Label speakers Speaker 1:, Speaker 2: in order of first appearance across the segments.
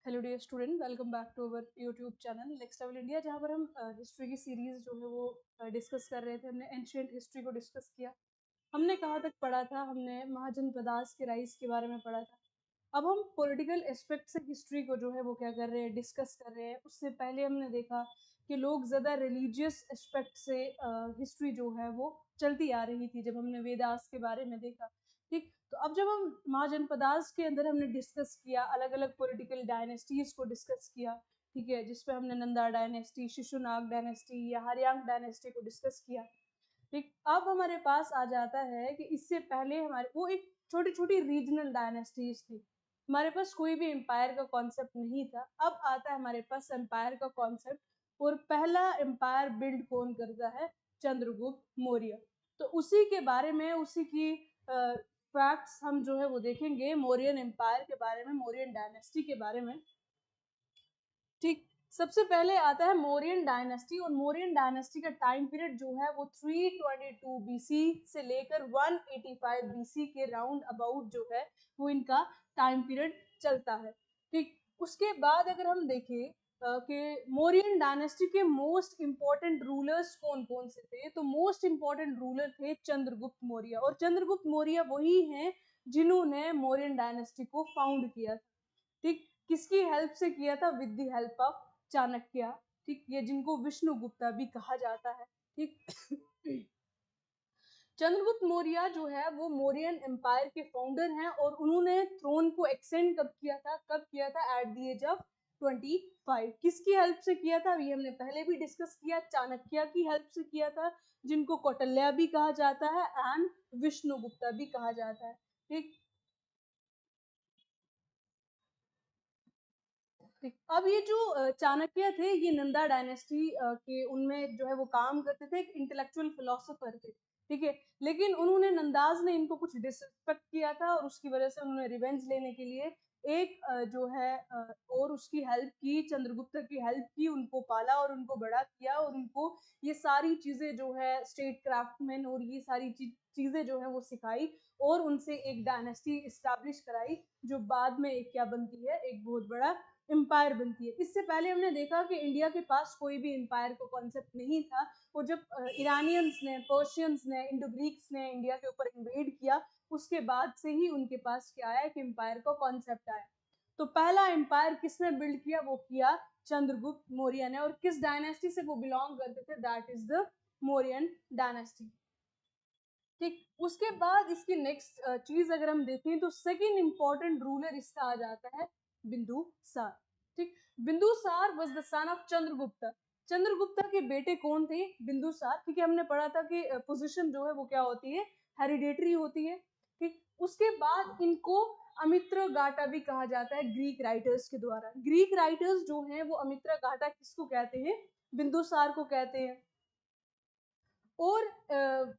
Speaker 1: Hello dear student, welcome back to our YouTube channel next level India, जहाँ पर हम history की series जो है वो डिस्कस कर रहे थे। हमने एंशियंट हिस्ट्री को डिस्कस किया। हमने कहाँ तक पढ़ा था? हमने महाजनपदास के राइज के बारे में पढ़ा था। अब हम पॉलिटिकल एस्पेक्ट से हिस्ट्री को जो है वो क्या कर रहे हैं, डिस्कस कर रहे हैं। उससे पहले हमने देखा कि लोग ज़्यादा रिलीजियस एस्पेक्ट से हिस्ट्री जो है वो चलती आ रही थी, जब हमने वेदास के बारे में देखा। ठीक, तो अब जब हम महाजनपदास के अंदर हमने डिस्कस किया, अलग अलग पॉलिटिकल डायनेस्टीज को डिस्कस किया, ठीक है, जिसपे हमने नंदा डायनेस्टी, शिशुनाग डायनेस्टी या हरियांग डायनेस्टी को डिस्कस किया। ठीक, अब हमारे पास आ जाता है कि इससे पहले हमारे वो एक छोटी छोटी रीजनल डायनेस्टीज थी। हमारे पास कोई भी एम्पायर का कॉन्सेप्ट नहीं था। अब आता है हमारे पास एम्पायर का कॉन्सेप्ट, और पहला एम्पायर बिल्ड कौन करता है? चंद्रगुप्त मौर्य। तो उसी के बारे में, उसी की फैक्ट्स हम जो है वो देखेंगे, मौर्यन एम्पायर के बारे में, मौर्यन डायनेस्टी के बारे में। ठीक, सबसे पहले आता है मौर्यन डायनेस्टी, और मौर्यन डायनेस्टी का टाइम पीरियड जो है वो 322 बीसी से लेकर 185 बीसी के राउंड अबाउट जो है वो इनका टाइम पीरियड चलता है। ठीक, उसके बाद अगर हम देखें कि मौर्यन डायनेस्टी के मोस्ट इंपॉर्टेंट रूलर्स कौन कौन से थे, तो मोस्ट इंपॉर्टेंट रूलर थे चंद्रगुप्त मौर्य। और चंद्रगुप्त मौर्य वही हैं जिन्होंने मौर्यन डायनेस्टी को फाउंड किया था। ठीक, किसकी हेल्प से किया था? With the help of Chanakya. ठीक, ये जिनको विष्णुगुप्ता भी कहा जाता है। ठीक, चंद्रगुप्त मौर्य जो है वो मौर्यन एम्पायर के फाउंडर हैं, और उन्होंने थ्रोन को एक्सटेंड कब किया था? कब किया था? At the age of 25। किसकी हेल्प से किया था? ये हमने पहले भी डिस्कस किया। चाणक्य की हेल्प से किया था, जिनको कौटिल्य भी कहा जाता है एंड विष्णुगुप्ता भी कहा जाता है। ठीक, ठीक, अब ये जो चाणक्य थे, ये नंदा डायनेस्टी के उनमें जो है वो काम करते थे, एक इंटेलेक्चुअल फिलोसोफर थे। ठीक है, लेकिन उन्होंने, नंदाज ने इनको कुछ डिसरिस्पेक्ट किया था, और उसकी वजह से उन्होंने रिवेंज लेने के लिए एक जो है और उसकी हेल्प की, चंद्रगुप्त की हेल्प की, उनको पाला और उनको बड़ा किया, और उनको ये सारी चीजें जो है स्टेट क्राफ्टमैन और ये सारी चीजें जो है वो सिखाई, और उनसे एक डायनेस्टी इस्टेब्लिश कराई, जो बाद में एक क्या बनती है? एक बहुत बड़ा एम्पायर बनती है। इससे पहले हमने देखा कि इंडिया के पास कोई भी एम्पायर का कॉन्सेप्ट नहीं था। और जब ईरानियंस ने, पर्शियंस ने, इंडो ग्रीक्स ने इंडिया के ऊपर इन्वेड किया, उसके बाद से ही उनके पास क्या आया? कि एम्पायर का कॉन्सेप्ट आया। तो पहला एम्पायर किसने बिल्ड किया? वो किया चंद्रगुप्त मौर्य ने। और किस डायनेस्टी से वो बिलोंग करते थे? That is the Mauryan dynasty. ठीक, उसके बाद इसकी नेक्स्ट चीज अगर हम देखें, तो सेकेंड इंपॉर्टेंट रूलर इसका आ जाता है बिंदुसार। ठीक, Bindusara was the son of Chandragupta. Chandragupta के बेटे कौन थे? बिंदुसार। ठीक है, हमने पढ़ा था कि पोजीशन जो है वो क्या होती है? हेरिडेटरी होती है। ठीक, उसके बाद इनको अमित्र गाटा भी कहा जाता है ग्रीक राइटर्स के द्वारा। ग्रीक राइटर्स जो हैं वो अमित्र गाटा किसको कहते हैं? बिंदुसार को कहते हैं। और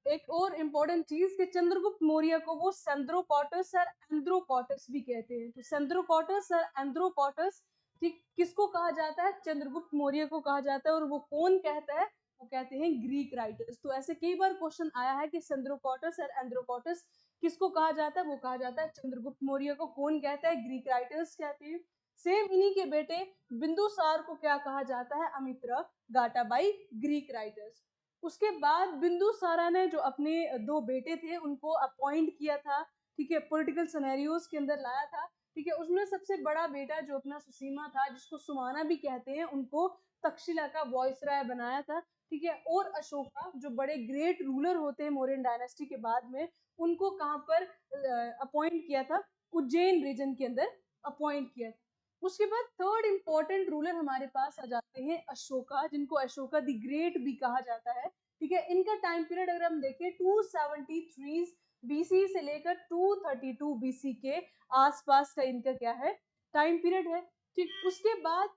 Speaker 1: एक और इम्पोर्टेंट चीज कि चंद्रगुप्त मौर्य को वो सेंद्रोकॉटस और एंड्रोकॉटस भी कहते हैं। तो सेंद्रोकॉटस और एंड्रोकॉटस, ठीक, किसको कहा जाता है? चंद्रगुप्त मौर्य को कहा जाता है। और वो कौन कहता है? वो कहते हैं ग्रीक राइटर्स। तो ऐसे कई बार क्वेश्चन आया है कि सेंद्रोकॉटस और एंड्रोकॉटस किसको कहा जाता है? वो कहा जाता है चंद्रगुप्त मौर्य को। कौन कहता है? ग्रीक राइटर्स कहते हैं। सेम इन्हीं के बेटे बिंदुसार को क्या कहा जाता है? अमित्र गाटा बाई ग्रीक राइटर्स। उसके बाद बिंदुसारा ने जो अपने दो बेटे थे उनको अपॉइंट किया था, ठीक है, पॉलिटिकल सिनेरियोज के अंदर लाया था। ठीक है, उसमें सबसे बड़ा बेटा जो अपना सुसीमा था, जिसको सुमाना भी कहते हैं, उनको तक्षशिला का वॉइसराय बनाया था। ठीक है, और अशोका जो बड़े ग्रेट रूलर होते हैं मौर्यन डायनेस्टी के बाद में, उनको कहाँ पर अपॉइंट किया था? उज्जैन रीजन के अंदर अपॉइंट किया था। उसके बाद थर्ड इंपॉर्टेंट रूलर हमारे पास आ जाते हैं अशोका, जिनको अशोका द ग्रेट भी कहा जाता है। ठीक है, इनका टाइम पीरियड अगर हम देखें 273 बीसी से लेकर 232 बीसी के आसपास का इनका क्या है? टाइम पीरियड है। ठीक, उसके बाद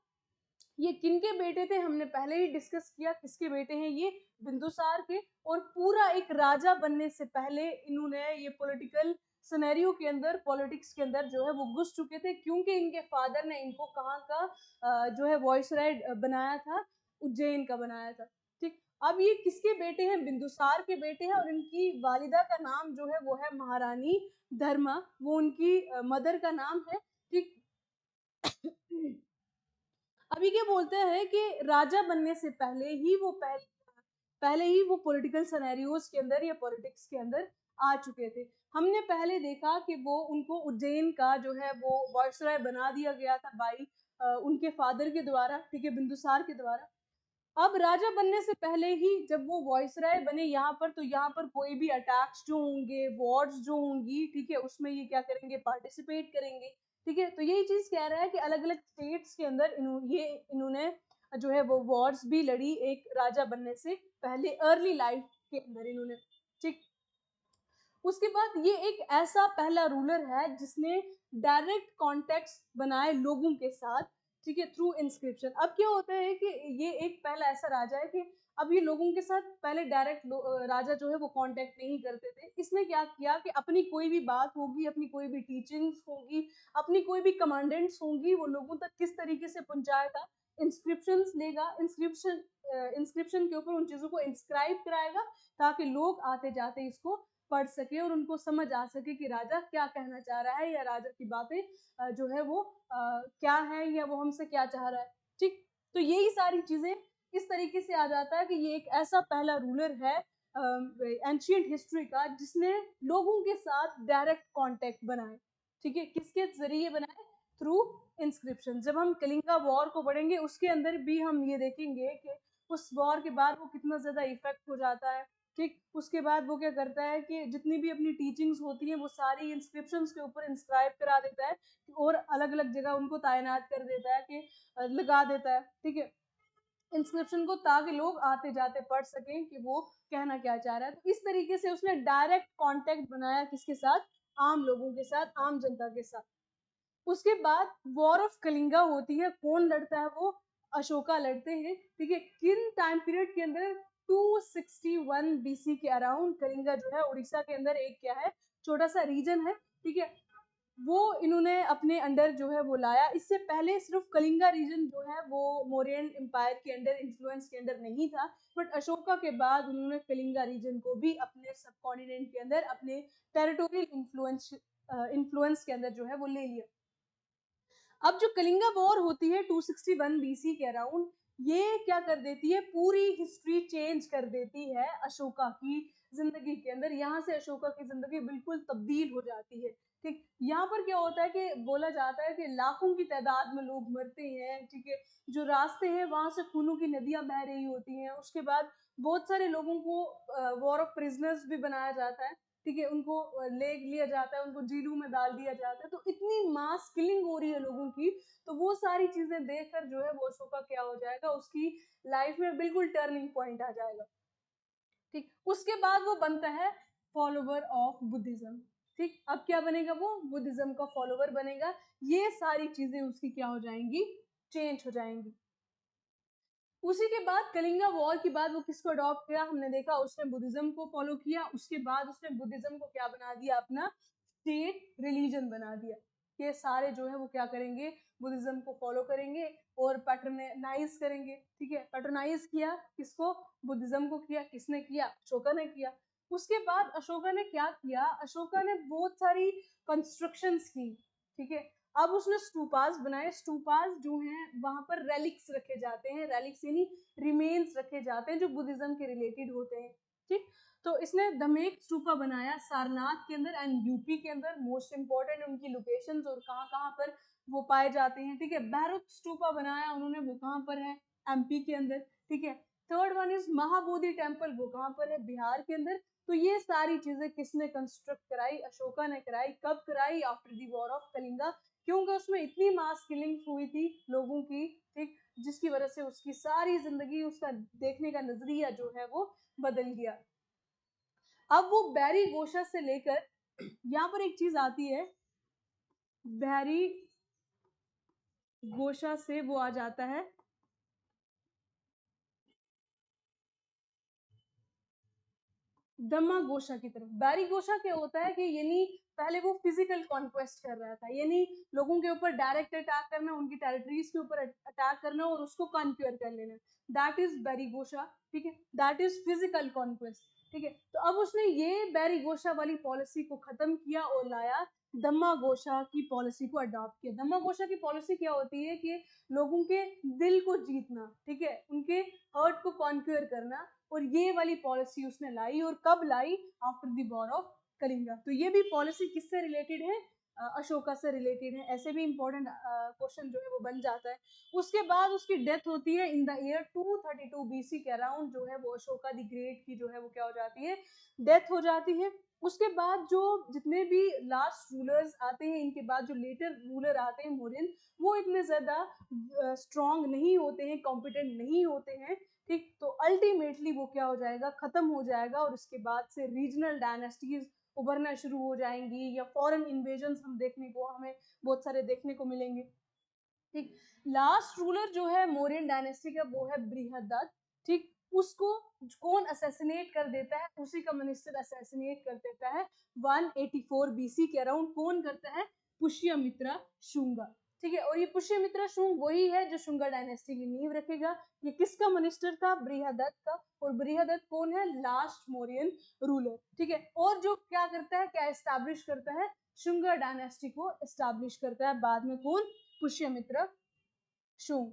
Speaker 1: ये किनके बेटे थे? हमने पहले ही डिस्कस किया, किसके बेटे हैं ये? बिंदुसार के। और पूरा एक राजा बनने से पहले इन्होंने ये पॉलिटिकल सिनेरियो के अंदर, पॉलिटिक्स के अंदर जो है वो घुस चुके थे, क्योंकि इनके फादर ने इनको कहाँ का जो है वॉइसराय बनाया था? उज्जैन का बनाया था। ठीक, अब ये किसके बेटे हैं? बिंदुसार के बेटे हैं। और इनकी वालिदा का नाम जो है वो है महारानी धर्मा, वो उनकी मदर का नाम है। ठीक, अभी क्या बोलते हैं कि राजा बनने से पहले ही वो पॉलिटिकल सिनेरियोज के अंदर या पॉलिटिक्स के अंदर आ चुके थे। हमने पहले देखा कि वो उनको उज्जैन का जो है वो वायसराय बना दिया गया था बाई उनके फादर के द्वारा, ठीक है, बिंदुसार के द्वारा। अब राजा बनने से पहले ही जब वो वॉइसराय बने यहाँ पर, तो यहाँ पर कोई भी अटैक्स जो होंगे, वॉर्स जो होंगी, ठीक है, उसमें ये क्या करेंगे, पार्टिसिपेट करेंगे, ठीक है। तो यही चीज कह रहा है कि अलग अलग स्टेट्स के अंदर इन्होंने जो है वो वॉर्स भी लड़ी एक राजा बनने से पहले, अर्ली लाइफ के अंदर इन्होंने, ठीक। उसके बाद ये एक ऐसा पहला रूलर है जिसने डायरेक्ट कॉन्टेक्ट बनाए लोगों के साथ, ठीक है, थ्रू इंस्क्रिप्शन। अब क्या होता है कि ये एक पहला ऐसा राजा है कि अब ये लोगों के साथ पहले डायरेक्ट राजा जो है वो कांटेक्ट नहीं करते थे। इसने क्या किया कि अपनी कोई भी बात होगी, अपनी कोई भी टीचिंग्स होगी, अपनी कोई भी कमांडेंट्स होंगी, वो लोगों तक किस तरीके से पहुंचाएगा, इंस्क्रिप्शंस लेगा, इंस्क्रिप्शन के ऊपर उन चीजों को इंस्क्राइब कराएगा ताकि लोग आते जाते इसको पढ़ सके और उनको समझ आ सके कि राजा क्या कहना चाह रहा है, या राजा की बातें जो है वो क्या है, या वो हमसे क्या चाह रहा है, ठीक। तो यही सारी चीजें इस तरीके से आ जाता है कि ये एक ऐसा पहला रूलर है एंशियंट हिस्ट्री का जिसने लोगों के साथ डायरेक्ट कांटेक्ट बनाए, ठीक है। किसके जरिए बनाए, थ्रू इंस्क्रिप्शन। जब हम कलिंगा वॉर को पढ़ेंगे उसके अंदर भी हम ये देखेंगे कि उस वॉर के बाद वो कितना ज्यादा इफेक्ट हो जाता है, ठीक। उसके बाद वो क्या करता है कि जितनी भी अपनी टीचिंग्स होती हैं वो सारी इंस्क्रिप्शंस के ऊपर इंस्क्राइब करा देता है और अलग अलग जगह उनको तैनात कर देता है कि लगा देता है, ठीक है, इंस्क्रिप्शन को, ताकि लोग आते जाते पढ़ सकें कि वो कहना क्या चाह रहा है। तो इस तरीके से उसने डायरेक्ट कांटेक्ट बनाया किसके साथ, आम लोगों के साथ, आम जनता के साथ। उसके बाद वॉर ऑफ कलिंगा होती है, कौन लड़ता है, वो अशोका लड़ते हैं, ठीक है। किन टाइम पीरियड के अंदर, 261 बीसी के अराउंड। कलिंगा जो है उड़ीसा के अंदर एक क्या है, छोटा सा रीजन है, ठीक है, वो इन्होंने अपने अंडर जो है वो लाया। इससे पहले सिर्फ कलिंगा रीजन जो है वो मौर्यन एम्पायर के अंडर, इन्फ्लुएंस के अंडर नहीं था, बट अशोका के बाद उन्होंने कलिंगा रीजन को भी अपने सब कॉन्टिनेंट के अंदर, अपने टेरिटोरियल इन्फ्लुएंस के अंदर जो है वो ले लिया। अब जो कलिंगा वॉर होती है 261 बीसी के अराउंड, ये क्या कर देती है, पूरी हिस्ट्री चेंज कर देती है अशोका की जिंदगी के अंदर। यहाँ से अशोका की जिंदगी बिल्कुल तब्दील हो जाती है, ठीक। यहाँ पर क्या होता है कि बोला जाता है कि लाखों की तादाद में लोग मरते हैं, ठीक है, जो रास्ते हैं वहां से खूनों की नदियां बह रही होती हैं। उसके बाद बहुत सारे लोगों को वॉर ऑफ प्रिजनर्स भी बनाया जाता है, ठीक है, उनको ले लिया जाता है, उनको जेलों में डाल दिया जाता है। तो इतनी मास किलिंग हो रही है लोगों की, तो वो सारी चीजें देखकर जो है वो अशोका क्या हो जाएगा, उसकी लाइफ में बिल्कुल टर्निंग पॉइंट आ जाएगा, ठीक। उसके बाद वो बनता है फॉलोवर ऑफ बुद्धिज्म, ठीक। अब क्या बनेगा, वो बुद्धिज्म का फॉलोवर बनेगा। ये सारी चीजें उसकी क्या हो जाएंगी, चेंज हो जाएंगी। उसी के बाद कलिंगा वॉर के बाद वो किसको अडॉप्ट किया, हमने देखा उसने बुद्धिज्म को फॉलो किया। उसके बाद उसने बुद्धिज्म को क्या बना दिया, अपना स्टेट रिलीजन बना दिया। ये सारे जो है वो क्या करेंगे, बुद्धिज्म को फॉलो करेंगे और पैटर्नाइज करेंगे, ठीक है। पैटर्नाइज किया किसको, बुद्धिज्म को किया। किसने किया, अशोका ने किया। उसके बाद अशोका ने क्या किया, अशोका ने बहुत सारी कंस्ट्रक्शंस की, ठीक है। अब उसने स्टूपास बनाए। स्टूपास जो हैं वहां पर रेलिक्स रखे जाते हैं, रेलिक्स यानी रिमेन्स रखे जाते हैं जो बुद्धिज्म के रिलेटेड होते हैं, ठीक। तो इसने धमेक स्टूपा बनाया सारनाथ के अंदर एंड यूपी के अंदर। मोस्ट इंपॉर्टेंट उनकी लोकेशंस और कहाँ कहाँ पर वो पाए जाते हैं, ठीक है। भैरव स्टूपा बनाया उन्होंने, वो कहाँ पर है, एमपी के अंदर, ठीक है। Third one is Mahabodhi temple, वो कहाँ पर है, बिहार के अंदर। तो ये सारी चीजें किसने कंस्ट्रक्ट कराई, अशोका ने कराई। कब कराई, after the war of Kalinga, क्योंकि उसमें इतनी मास किलिंग हुई थी लोगों की, ठीक, जिसकी वजह से उसकी सारी जिंदगी, उसका देखने का नजरिया जो है वो बदल गया। अब वो बैरी गोशा से लेकर यहाँ पर एक चीज आती है, बैरी गोशा से वो आ जाता है दम्मा गोशा की तरफ। बैरी गोशा क्या होता है कि यानी पहले वो फिजिकल कॉन्क्वेस्ट कर रहा था, यानी लोगों के ऊपर डायरेक्ट अटैक करना, उनकी टेरिटरीज के ऊपर अटैक करना और उसको कॉन्क्यूर कर लेना, दैट इज बैरी गोशा, ठीक है। दैट इज फिजिकल कॉन्क्वेस्ट, ठीक है। तो अब उसने ये बैरी गोशा वाली पॉलिसी को खत्म किया और लाया दम्मा-गोशा की पॉलिसी को अडॉप्ट किया। दम्मा-गोशा की पॉलिसी क्या होती है कि लोगों के दिल को जीतना, ठीक है? उनके हर्ट को कॉन्क्यूर करना, और ये वाली पॉलिसी उसने लाई, और कब लाई? After the war of Kalinga. तो ये भी पॉलिसी किससे रिलेटेड है? अशोका से रिलेटेड है। ऐसे भी इम्पोर्टेंट क्वेश्चन जो है वो बन जाता है। उसके बाद उसकी डेथ होती है इन द ईयर 232 बीसी के अराउंड, जो है वो अशोका द ग्रेट की जो है वो क्या हो जाती है? डेथ हो जाती है। उसके बाद जो जितने भी लास्ट रूलर्स आते हैं, इनके बाद जो लेटर रूलर आते हैं मौर्यन, वो इतने ज़्यादा स्ट्रॉन्ग नहीं होते हैं, कॉम्पिटेंट नहीं होते हैं, ठीक? तो अल्टीमेटली वो क्या हो जाएगा? खत्म हो जाएगा, और उसके बाद से रीजनल डायनेस्टीज उभरना शुरू हो जाएंगी, या फॉरेन इन्वेजन्स हमें बहुत सारे देखने को मिलेंगे, ठीक? लास्ट रूलर जो है मौर्यन डायनेस्टी का, वो है बृहदत्त, ठीक? उसको कौन असैसिनेट कर देता है? उसी का मिनिस्टर असैसिनेट कर देता है 184 बीसी के अराउंड। कौन करता है? पुष्यमित्रा शुंगा, ठीक है? और ये पुष्यमित्रा शुंग वही है जो शुंगा डायनेस्टी की नींव रखेगा। ये किसका मिनिस्टर था? बृहदत्त का। और बृहदत्त कौन है? लास्ट मौर्यन रूलर, ठीक है? और जो क्या करता है, क्या एस्टैब्लिश करता है? शुंगा डायनेस्टी को एस्टैब्लिश करता है बाद में। कौन? पुष्यमित्र शुंग।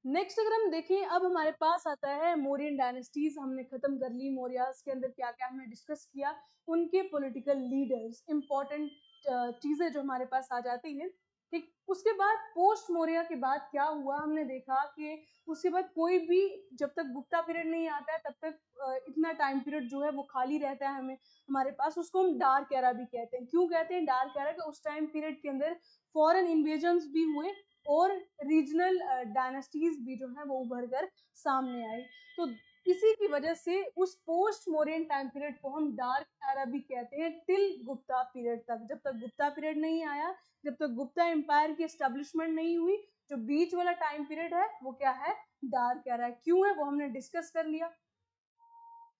Speaker 1: नेक्स्ट अगर हम देखें, अब हमारे पास आता है मौर्यन डायनेस्टीज। हमने खत्म कर ली मौर्यास के अंदर क्या क्या हमने डिस्कस किया, उनके पॉलिटिकल लीडर्स, इंपॉर्टेंट चीजें जो हमारे पास आ जाती हैं, ठीक? उसके बाद पोस्ट मौर्य के बाद क्या हुआ, हमने देखा कि उसके बाद कोई भी, जब तक गुप्ता पीरियड नहीं आता है तब तक इतना टाइम पीरियड जो है वो खाली रहता है हमारे पास। उसको हम डार्क एरा भी कहते हैं। क्यों कहते हैं डार्क एरा? कि उस टाइम पीरियड के अंदर फॉरेन इन्वेजन्स भी हुए, और रीजनल डायनेस्टीज भी जो है वो उभर कर सामने आई। तो इसी की वजह से उस पोस्ट मौर्यन टाइम पीरियड को हम डार्क एरा भी कहते हैं, टिल गुप्ता पीरियड तक। जब तक गुप्ता पीरियड नहीं आया, जब तक गुप्ता एम्पायर की एस्टेब्लिशमेंट नहीं हुई, जो बीच वाला टाइम पीरियड है वो क्या है? डार्क एरा है। क्यों है वो हमने डिस्कस कर लिया,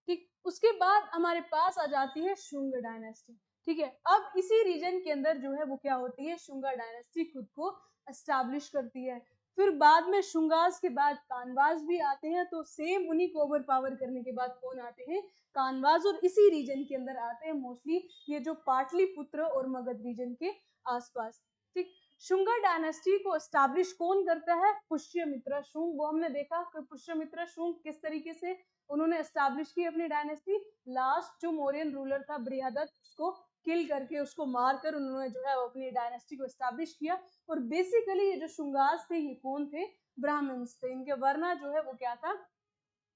Speaker 1: ठीक? उसके बाद हमारे पास आ जाती है शुंग डायनेस्टी, ठीक है? अब इसी रीजन के अंदर जो है वो क्या होती है? शुंगा डायनेस्टी खुद को एस्टैब्लिश करती है। फिर बाद में शुंगास के बाद कानवास भी आते हैं। तो सेम उन्हीं को ओवर पावर करने के बाद कौन आते हैं? कानवास। और इसी रीजन के अंदर आते हैं मोस्टली ये जो पाटलिपुत्र और मगध रीजन के आसपास, ठीक? शुंगा डायनेस्टी को एस्टैब्लिश कौन करता है? पुष्यमित्र शुंग। वो हमने देखा कि पुष्यमित्र शुंग किस तरीके से उन्होंने एस्टैब्लिश की अपनी डायनेस्टी। लास्ट जो मौर्यन रूलर था बृहदत्त, उसको किल करके, उसको मारकर उन्होंने जो है अपनी डायनेस्टी को एस्टैब्लिश किया। और बेसिकली ये जो शुंगास थे, ये कौन थे? ब्राह्मण्स थे। इनके वर्णा जो है वो क्या था?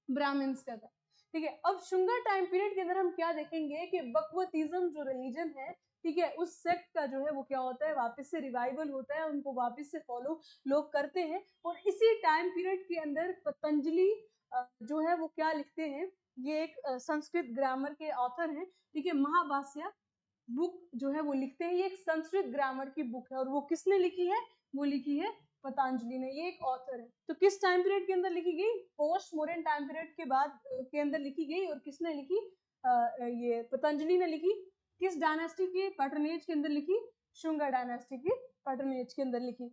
Speaker 1: ब्राह्मण्स का था, ठीक है? अब शुंगा टाइम पीरियड के अंदर हम क्या देखेंगे कि बकवतिज्म जो रिलीजन है, ठीक है, उस सेक्ट का जो है वो क्या होता है? वापस से रिवाइवल होता है, उनको वापस से फॉलो लोग करते हैं। और इसी टाइम पीरियड के अंदर पतंजलि जो है वो क्या लिखते हैं? ये एक संस्कृत ग्रामर के ऑथर हैं, ठीक है? महाभाष्य बुक जो है वो लिखते हैं। ये एक संस्कृत ग्रामर की बुक है, और वो किसने लिखी है? वो लिखी है पतंजलि ने। ये एक ऑथर है। तो किस टाइम पीरियड के अंदर लिखी गई? पोस्ट मॉडर्न टाइम पीरियड के बाद के अंदर लिखी गई। और किसने लिखी? ये पतंजलि ने लिखी। किस डायनेस्टी के पैटर्नेज के अंदर लिखी? शुंगा डायनेस्टी के पैटर्नेज के अंदर लिखी।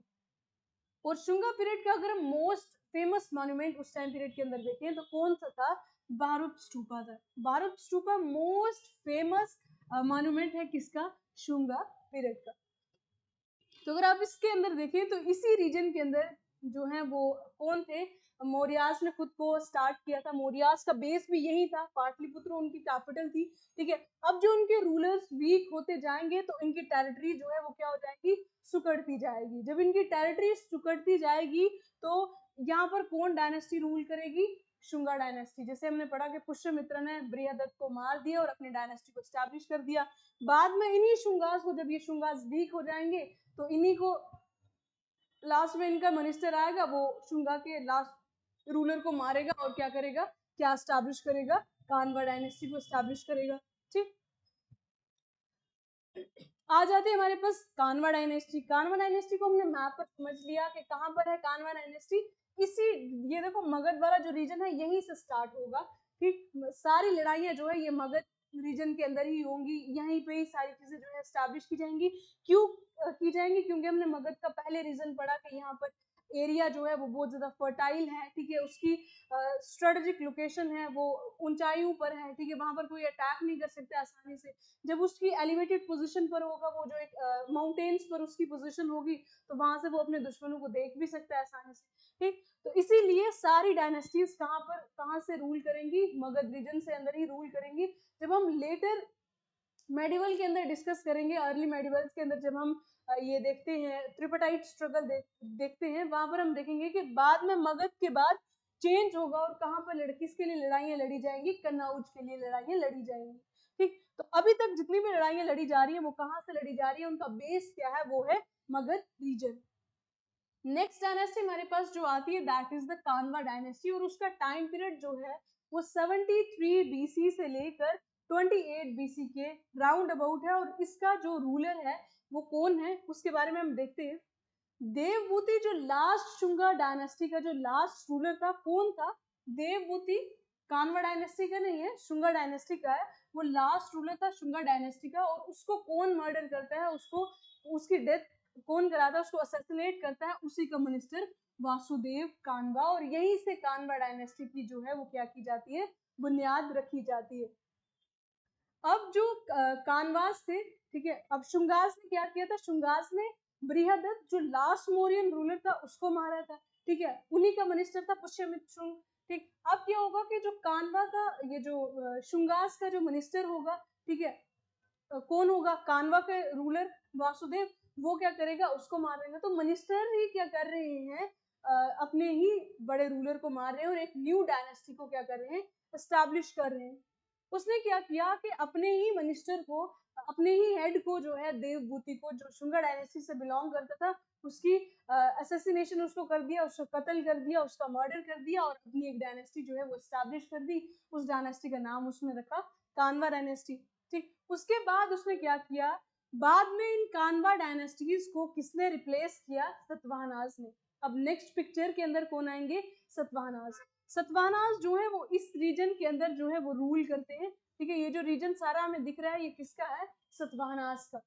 Speaker 1: और शुंगा पीरियड का अगर हम मोस्ट फेमस मॉन्यूमेंट उस टाइम पीरियड के अंदर देखें तो कौन सा था? बारुद स्तूपा था। बारुद स्तूपा मोस्ट फेमस मॉन्यूमेंट है किसका? शुंगा पीरियड का। तो अगर आप इसके अंदर देखें तो इसी रीजन के अंदर जो है वो कौन थे? मौर्यास ने खुद को स्टार्ट किया था। मौर्यास का बेस भी यही था, पाटलिपुत्र उनकी कैपिटल थी, ठीक है? अब जो उनके रूलर्स वीक होते जाएंगे तो इनकी टेरिटरी जो है वो क्या हो जाएगी? सुकड़ती जाएगी। जब इनकी टेरिटरी सुकड़ती जाएगी तो यहाँ पर कौन डायनेस्टी रूल करेगी? शुंगा डायनेस्टी। जैसे हमने पढ़ा कि पुष्यमित्र ने बृहदत्त को मार दिया और अपनी डायनेस्टी को स्टैब्लिश कर दिया। बाद में इन्हीं शुंगास को, जब ये शुंगास वीक हो जाएंगे, तो इन्हीं को लास्ट में इनका मिनिस्टर आएगा, वो शुंगा के लास्ट रूलर को मारेगा और क्या करेगा? क्या स्टैब्लिश करेगा? कानवा डायनेस्टी को स्टैब्लिश करेगा, ठीक? आ जाते हैं हमारे पास कानवा डायनेस्टी। कानवा डायनेस्टी को हमने मैप पर समझ लिया कि कहाँ पर है कानवा डायनेस्टी। इसी, ये देखो मगध वाला जो रीजन है यहीं से स्टार्ट होगा, ठीक? सारी लड़ाइयाँ जो है ये मगध रीजन के अंदर ही होंगी। यहीं पे ही सारी चीजें जो है एस्टैब्लिश की जाएंगी। क्यों की जाएंगी? क्योंकि हमने मगध का पहले रीजन पढ़ा कि यहाँ पर एरिया जो है वो बहुत ज़्यादा फर्टाइल है, ठीक है, उसकी स्ट्रेटेजिक लोकेशन है, वो ऊंचाइयों पर है, ठीक है, वहाँ पर कोई अटैक नहीं कर सकता आसानी से। जब उसकी एलिवेटेड पोजीशन पर होगा, वो जो एक माउंटेन्स पर उसकी पोजीशन होगी, तो वहाँ से वो अपने दुश्मनों को देख भी सकता है आसानी से, ठीक। तो इसीलिए सारी डायनेस्टीज कहाँ से रूल करेंगी, मगध रीजन से अंदर ही रूल करेंगी। जब हम लेटर मेडिवल के अंदर डिस्कस करेंगे, अर्ली मेडिवल्स के अंदर जब हम ये देखते हैं ट्रिपटाइट स्ट्रगल देखते हैं, वहां पर हम देखेंगे कि बाद में मगध के बाद चेंज होगा और कहाँ पर किसके लिए लड़ाइयाँ लड़ी जाएंगी, कन्नौज के लिए लड़ाइयाँ लड़ी जाएंगी, ठीक। तो अभी तक जितनी भी लड़ाइयाँ लड़ी जा रही है वो कहाँ से लड़ी जा रही है, उनका बेस क्या है, वो है मगध रीजन। नेक्स्ट डायनेस्टी हमारे पास जो आती है that is the Canva dynasty, और उसका टाइम पीरियड जो है वो 73 बीसी से लेकर 28 बीसी के राउंड अबाउट है। और इसका जो रूलर है वो कौन है, उसके बारे में हम देखते हैं। देवभूति जो लास्ट शुंगा डायनेस्टी का जो लास्ट रूलर था, कौन था, देवभूति। कान्वा डायनेस्टी का नहीं है, शुंगा डायनेस्टी का है, वो लास्ट रूलर था शुंगा डायनेस्टी का। और उसको कौन मर्डर करता है, उसको उसकी डेथ कौन कराता है, उसको असैसिनेट करता है, उसी का मिनिस्टर वासुदेव कान्वा। और यहीं से कान्वा डायनेस्टी की जो है वो क्या की जाती है, बुनियाद रखी जाती है। अब जो कानवास थे, ठीक है, अब शुंगास ने क्या किया था, शुंगास ने बृहदत्त जो लास्ट मौर्यन रूलर था उसको मारा था, ठीक है, उन्हीं का मिनिस्टर था पुष्यमित्र शुंग, ठीक। अब क्या होगा कि जो कानवा का ये जो शुंगास का जो मिनिस्टर होगा, ठीक है, कौन होगा, कानवा के रूलर वासुदेव, वो क्या करेगा, उसको मार देगा। तो मिनिस्टर ही क्या कर रहे हैं, अपने ही बड़े रूलर को मार रहे हैं और एक न्यू डायनेस्टी को क्या कर रहे हैं, एस्टैब्लिश कर रहे हैं। उसने क्या किया कि अपने ही मिनिस्टर को, अपने ही हेड को जो है देवभूति को, जो शुंगा डायनेस्टी से बिलोंग करता था, उसकी असैसिनेशन उसको कर दिया, उसको कत्ल कर दिया, उसका मर्डर कर दिया और अपनी एक डायनेस्टी जो है वो एस्टैब्लिश कर दी। उस डायनेस्टी का नाम उसने रखा कानवा डायनेस्टी, ठीक। उसके बाद उसने क्या किया, बाद में इन कानवा डायनेस्टीज को किसने रिप्लेस किया, सतवाहनास ने। अब नेक्स्ट पिक्चर के अंदर कौन आएंगे, सतवाहनास। सतवाहनास जो है वो इस रीजन के अंदर जो है वो रूल करते हैं, ठीक है, ये जो रीजन सारा हमें दिख रहा है ये किसका है, सतवाहनास का।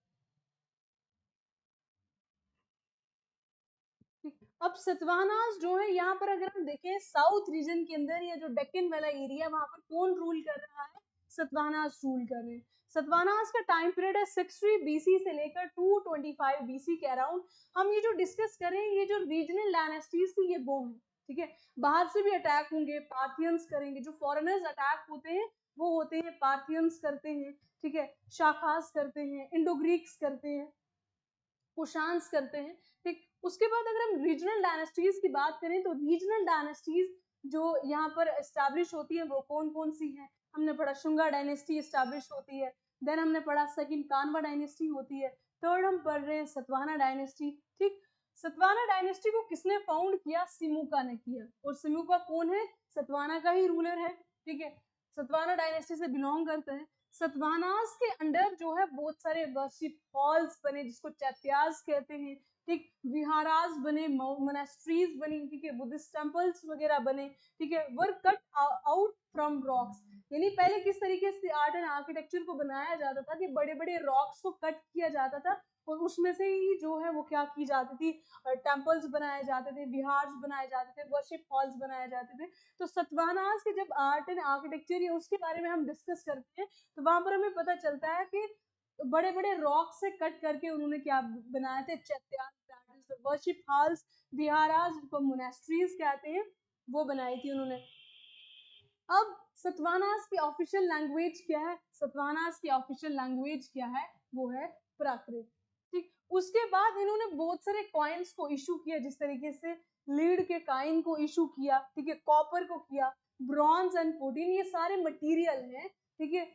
Speaker 1: अब सतवाहनास जो है, यहाँ पर अगर हम देखें साउथ रीजन के अंदर या जो डेक्कन वाला एरिया, वहां पर कौन रूल कर रहा है, सतवाहनास रूल कर रहे हैं। सतवाहनास का टाइम पीरियड है 60 बीसी से लेकर 225 बीसी के अराउंड। हम ये जो डिस्कस करें, ये जो रीजनल डायनेस्टीज थी ये वो है, ठीक है, बाहर से भी अटैक होंगे, पार्थियंस करेंगे, जो फॉरेनर्स अटैक होते हैं वो होते हैं पार्थियंस करते हैं, ठीक है, शाखास करते हैं, इंडो ग्रीक्स करते हैं, कुशांस करते हैं, ठीक। उसके बाद अगर हम रीजनल डायनेस्टीज की बात करें तो रीजनल डायनेस्टीज जो यहाँ पर एस्टैब्लिश होती है वो कौन कौन सी हैं, हमने पढ़ा शुंगा डायनेस्टी एस्टैब्लिश होती है, देन हमने पढ़ा सेकंड कानवा डायनेस्टी होती है, थर्ड हम पढ़ रहे हैं सतवाहना डायनेस्टी, ठीक। सतवाहना डायनेस्टी को किसने फाउंड किया, सिमुका ने किया। और सिमुका कौन है, सतवाहना का ही रूलर है, ठीक है, सतवाहना डायनेस्टी से बिलोंग करते हैं। सतवाहनास के अंडर जो है बहुत सारे वर्शिप हॉल्स बने जिसको चैत्यास कहते हैं, ठीक, विहारास बने, मोनेस्ट्रीज बनी, ठीक है, बुद्धिस्ट टेम्पल्स वगैरह बने, ठीक है, वर कट आउट फ्रॉम रॉक्स। यानी पहले किस तरीके से आर्ट एंड आर्किटेक्चर को बनाया जाता था कि बड़े बड़े रॉक्स को कट किया जाता था और उसमें से ही जो है वो क्या की जाती थी, टेम्पल्स बनाए जाते थे, विहार्स बनाए जाते थे, वर्शिप हॉल्स बनाए जाते थे। तो सतवाहनास के जब आर्ट एंड आर्किटेक्चर या उसके बारे में हम डिस्कस करते हैं तो वहां पर हमें पता चलता है कि बड़े बड़े रॉक से कट करके उन्होंने क्या बनाए थे, चैत्यास, वर्शिप हॉल्स, विहारास, जिनको मोनेस्ट्रीज कहते हैं, वो बनाई थी उन्होंने। अब सतवाहनास की ऑफिशियल लैंग्वेज क्या है, सतवाहनास की ऑफिशियल लैंग्वेज क्या है, वो है प्राकृत, ठीक। उसके बाद इन्होंने बहुत सारे कॉइन्स को इशू किया, जिस तरीके से लीड के कॉइन को इशू किया, ठीक है, कॉपर को किया, ब्रॉन्ज एंड प्रोटीन, ये सारे मटेरियल हैं, ठीक है,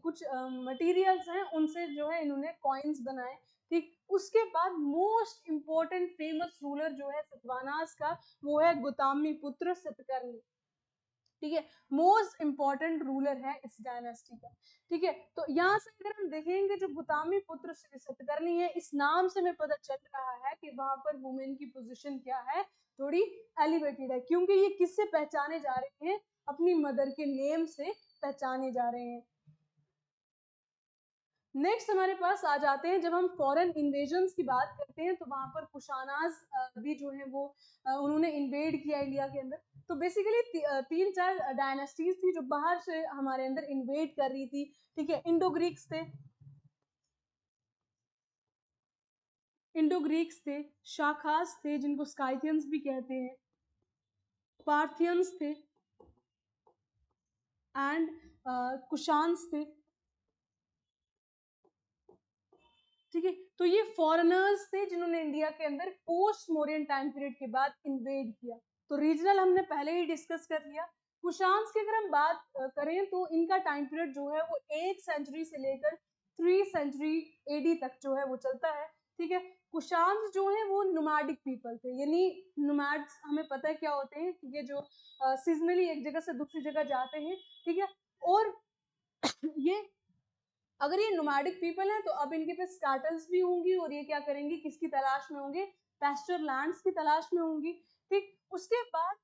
Speaker 1: कुछ मटेरियल्स हैं उनसे जो है इन्होंने कॉइन्स बनाए, ठीक। उसके बाद मोस्ट इंपॉर्टेंट फेमस रूलर जो है सतवाहनास का वो है गौतमी पुत्र सतकर्णी, ठीक है, मोस्ट इंपॉर्टेंट रूलर है इस डायनेस्टी का, ठीक है। तो यहाँ से अगर हम देखेंगे जो गौतमी पुत्र सतकर्णी है, इस नाम से हमें पता चल रहा है कि वहां पर वुमेन की पोजीशन क्या है, थोड़ी एलिवेटेड है, क्योंकि ये किससे पहचाने जा रहे हैं, अपनी मदर के नेम से पहचाने जा रहे हैं। नेक्स्ट हमारे पास आ जाते हैं, जब हम फॉरेन इन्वेजन्स की बात करते हैं तो वहां पर कुशानाज भी जो है वो उन्होंने इन्वेड किया इंडिया के अंदर। तो बेसिकली 3-4 डायनेस्टीज थी जो बाहर से हमारे अंदर इन्वेड कर रही थी, ठीक है। इंडो ग्रीक्स थे, शाखास थे जिनको स्काइथियंस भी कहते हैं, पार्थियंस थे एंड कुशान्स थे, ठीक है। तो ये फॉरेनर्स थे जिन्होंने इंडिया के अंदर पोस्ट मौर्यन टाइम पीरियड के बाद इन्वेड किया। तो रीजनल हमने पहले ही डिस्कस कर लिया। कुशान्स की अगर हम बात करें तो इनका टाइम पीरियड जो है वो 1 सेंचुरी से लेकर 3 सेंचुरी एडी तक जो है वो चलता है, ठीक है। कुशान्स जो है वो नोमैडिक पीपल थे, यानी नोमैड्स हमें पता है क्या होते हैं, ये जो सीजनली एक जगह से दूसरी जगह जाते हैं, ठीक है। और ये अगर ये नोमैडिक पीपल है तो अब इनके पास कैटल्स भी होंगी और ये क्या करेंगे, किसकी तलाश में होंगे, पैस्चर लैंड्स की तलाश में होंगी, ठीक। उसके बाद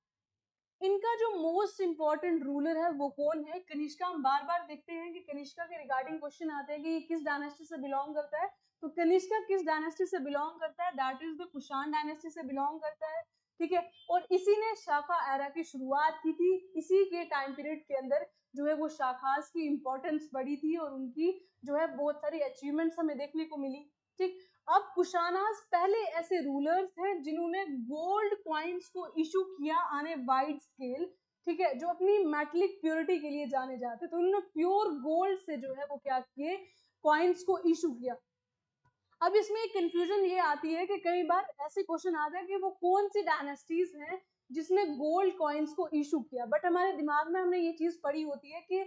Speaker 1: इनका जो मोस्ट इंपॉर्टेंट रूलर है वो कौन है, कनिष्का। हम बार बार देखते हैं कि कनिष्का के रिगार्डिंग क्वेश्चन आते हैं कि ये किस डायनेस्टी से बिलोंग करता है। तो कनिष्का किस डायनेस्टी से बिलोंग करता है, that is the Kushan dynasty से बिलोंग करता है, ठीक है। और इसी ने शाखा एरा की शुरुआत की थी। इसी के टाइम पीरियड के अंदर जो है वो शाखास की इंपॉर्टेंस बढ़ी थी और उनकी जो है बहुत सारी अचीवमेंट्स हमें देखने को मिली, ठीक। अब कुशानास पहले ऐसे रूलर्स हैं जिन्होंने गोल्ड कॉइन्स को इशू किया ऑन ए वाइड स्केल, ठीक है, जो अपनी मेटलिक प्योरिटी के लिए जाने जाते। तो उन्होंने प्योर गोल्ड से जो है वो क्या किए, कॉइन्स को इशू किया। अब इसमें एक कंफ्यूजन ये आती है कि कई बार ऐसे क्वेश्चन आता है कि वो कौन सी डायनेस्टीज हैं जिसने गोल्ड कॉइन्स को इशू किया, बट हमारे दिमाग में हमने ये चीज पढ़ी होती है कि